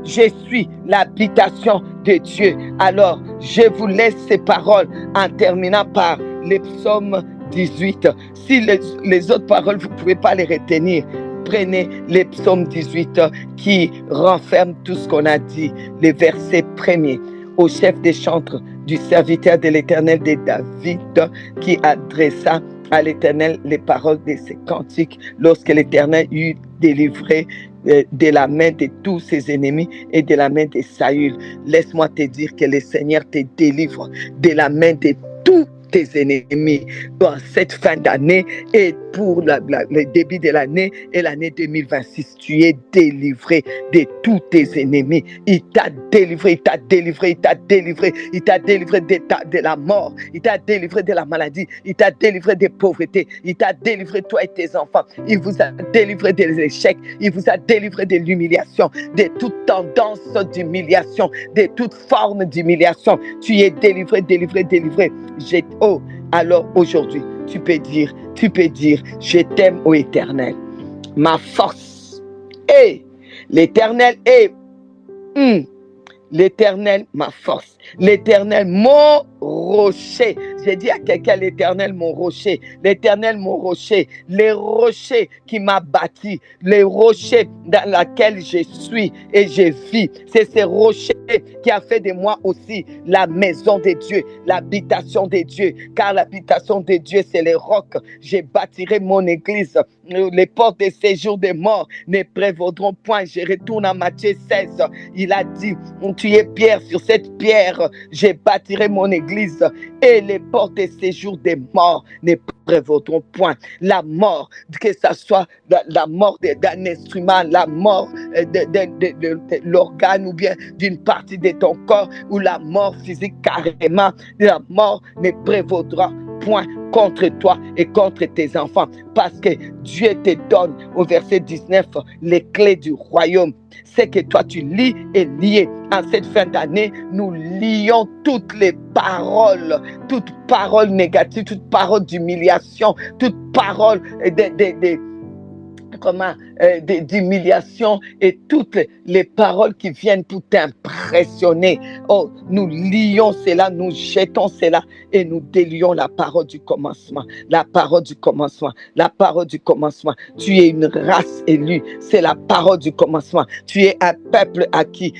je suis l'habitation de Dieu. Alors, je vous laisse ces paroles en terminant par les psaumes 18. Si les autres paroles, vous ne pouvez pas les retenir, prenez les psaumes 18 qui renferment tout ce qu'on a dit. Les versets premiers au chef des chantres du serviteur de l'Éternel de David qui adressa à l'Éternel les paroles de ces cantiques lorsque l'Éternel eut délivré de la main de tous ses ennemis et de la main de Saül. Laisse-moi te dire que le Seigneur te délivre de la main de tous tes ennemis dans cette fin d'année et pour le début de l'année et l'année 2026. Tu es délivré de tous tes ennemis. Il t'a délivré, il t'a délivré, il t'a délivré, il t'a délivré de la mort, il t'a délivré de la maladie, il t'a délivré des pauvretés, il t'a délivré toi et tes enfants, il vous a délivré des échecs, il vous a délivré de l'humiliation, de toute tendance d'humiliation, de toute forme d'humiliation. Tu es délivré, délivré, délivré. Alors aujourd'hui, tu peux dire, je t'aime, ô Éternel, ma force. Et l'Éternel est l'Éternel, ma force. L'Éternel, mon rocher. J'ai dit à quelqu'un, l'Éternel, mon rocher. L'Éternel, mon rocher. Les rochers qui m'a bâti. Les rochers dans lesquels je suis et je vis. C'est ces rochers qui a fait de moi aussi la maison de Dieu, l'habitation de Dieu. Car l'habitation de Dieu, c'est les rocs. Je bâtirai mon église. Les portes des séjours des morts ne prévaudront point. Je retourne à Matthieu 16. Il a dit, tu es pierre, sur cette pierre, je bâtirai mon église et les portes des séjours des morts ne prévaudront point. La mort, que ce soit la mort d'un instrument, la mort de l'organe ou bien d'une partie de ton corps ou la mort physique carrément, la mort ne prévaudra point contre toi et contre tes enfants, parce que Dieu te donne au verset 19 les clés du royaume. C'est que toi tu lis et lié. En cette fin d'année, nous lions toutes les paroles, toute parole négative, toute parole d'humiliation, toute parole d'humiliation et toutes les paroles qui viennent pour t'impressionner. Oh, nous lions cela, nous jetons cela et nous délions la parole du commencement. La parole du commencement. La parole du commencement. Tu es une race élue. C'est la parole du commencement. Tu es un peuple acquis.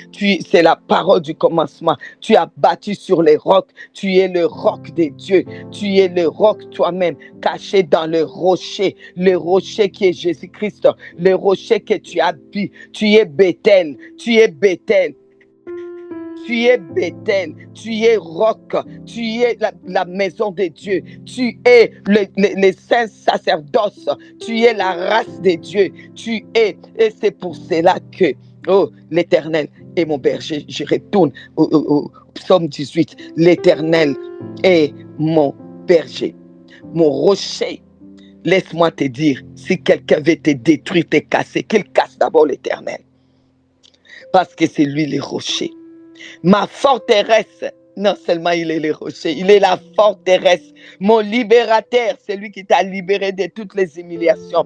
C'est la parole du commencement. Tu as bâti sur les rocs. Tu es le roc de Dieu. Tu es le roc toi-même, caché dans le rocher qui est Jésus-Christ. Le rocher que tu habites, tu es Bethel, tu es Bethel. Tu es Bethel, tu es roc, tu es la maison de Dieu, tu es les saints sacerdoces, tu es la race de Dieu, et c'est pour cela que, l'Éternel est mon berger. Je retourne au psaume 18, l'Éternel est mon berger, mon rocher. Laisse-moi te dire, si quelqu'un veut te détruire, te casser, qu'il casse d'abord l'Éternel. Parce que c'est lui le rocher. Ma forteresse, non seulement il est le rocher, il est la forteresse. Mon libérateur, c'est lui qui t'a libéré de toutes les humiliations.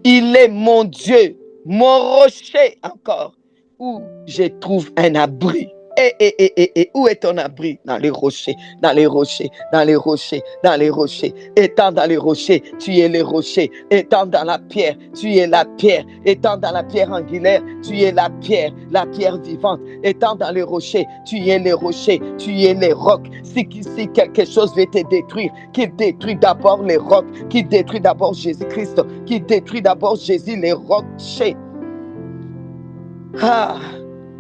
Il est mon Dieu, mon rocher encore, où je trouve un abri. Et où est ton abri? Dans les rochers, dans les rochers, dans les rochers, dans les rochers. Étant dans les rochers, tu es le rocher. Étant dans la pierre, tu es la pierre. Étant dans la pierre angulaire, tu es la pierre vivante. Étant dans les rochers, tu es le rocher, tu es les rocs. Si quelque chose veut te détruire, qu'il détruit d'abord les rocs, qu'il détruit d'abord Jésus-Christ, qu'il détruit d'abord Jésus, les rochers.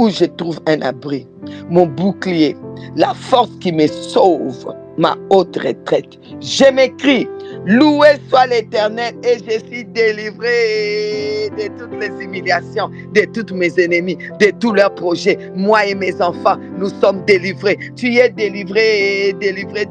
Où je trouve un abri, mon bouclier, la force qui me sauve, ma haute retraite. Je m'écris, loué soit l'Éternel et je suis délivré de toutes les humiliations, de tous mes ennemis, de tous leurs projets. Moi et mes enfants, nous sommes délivrés. Tu es délivré, délivré.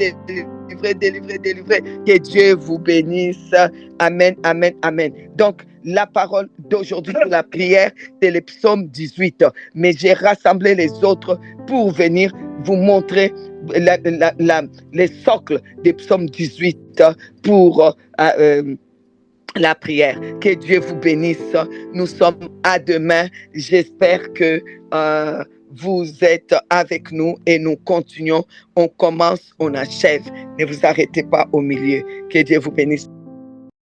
Que Dieu vous bénisse. Amen, amen, amen. Donc, la parole d'aujourd'hui pour la prière, c'est le psaume 18. Mais j'ai rassemblé les autres pour venir vous montrer les socles des psaumes 18 pour la prière. Que Dieu vous bénisse. Nous sommes à demain. J'espère que vous êtes avec nous et nous continuons. On commence, on achève. Ne vous arrêtez pas au milieu. Que Dieu vous bénisse.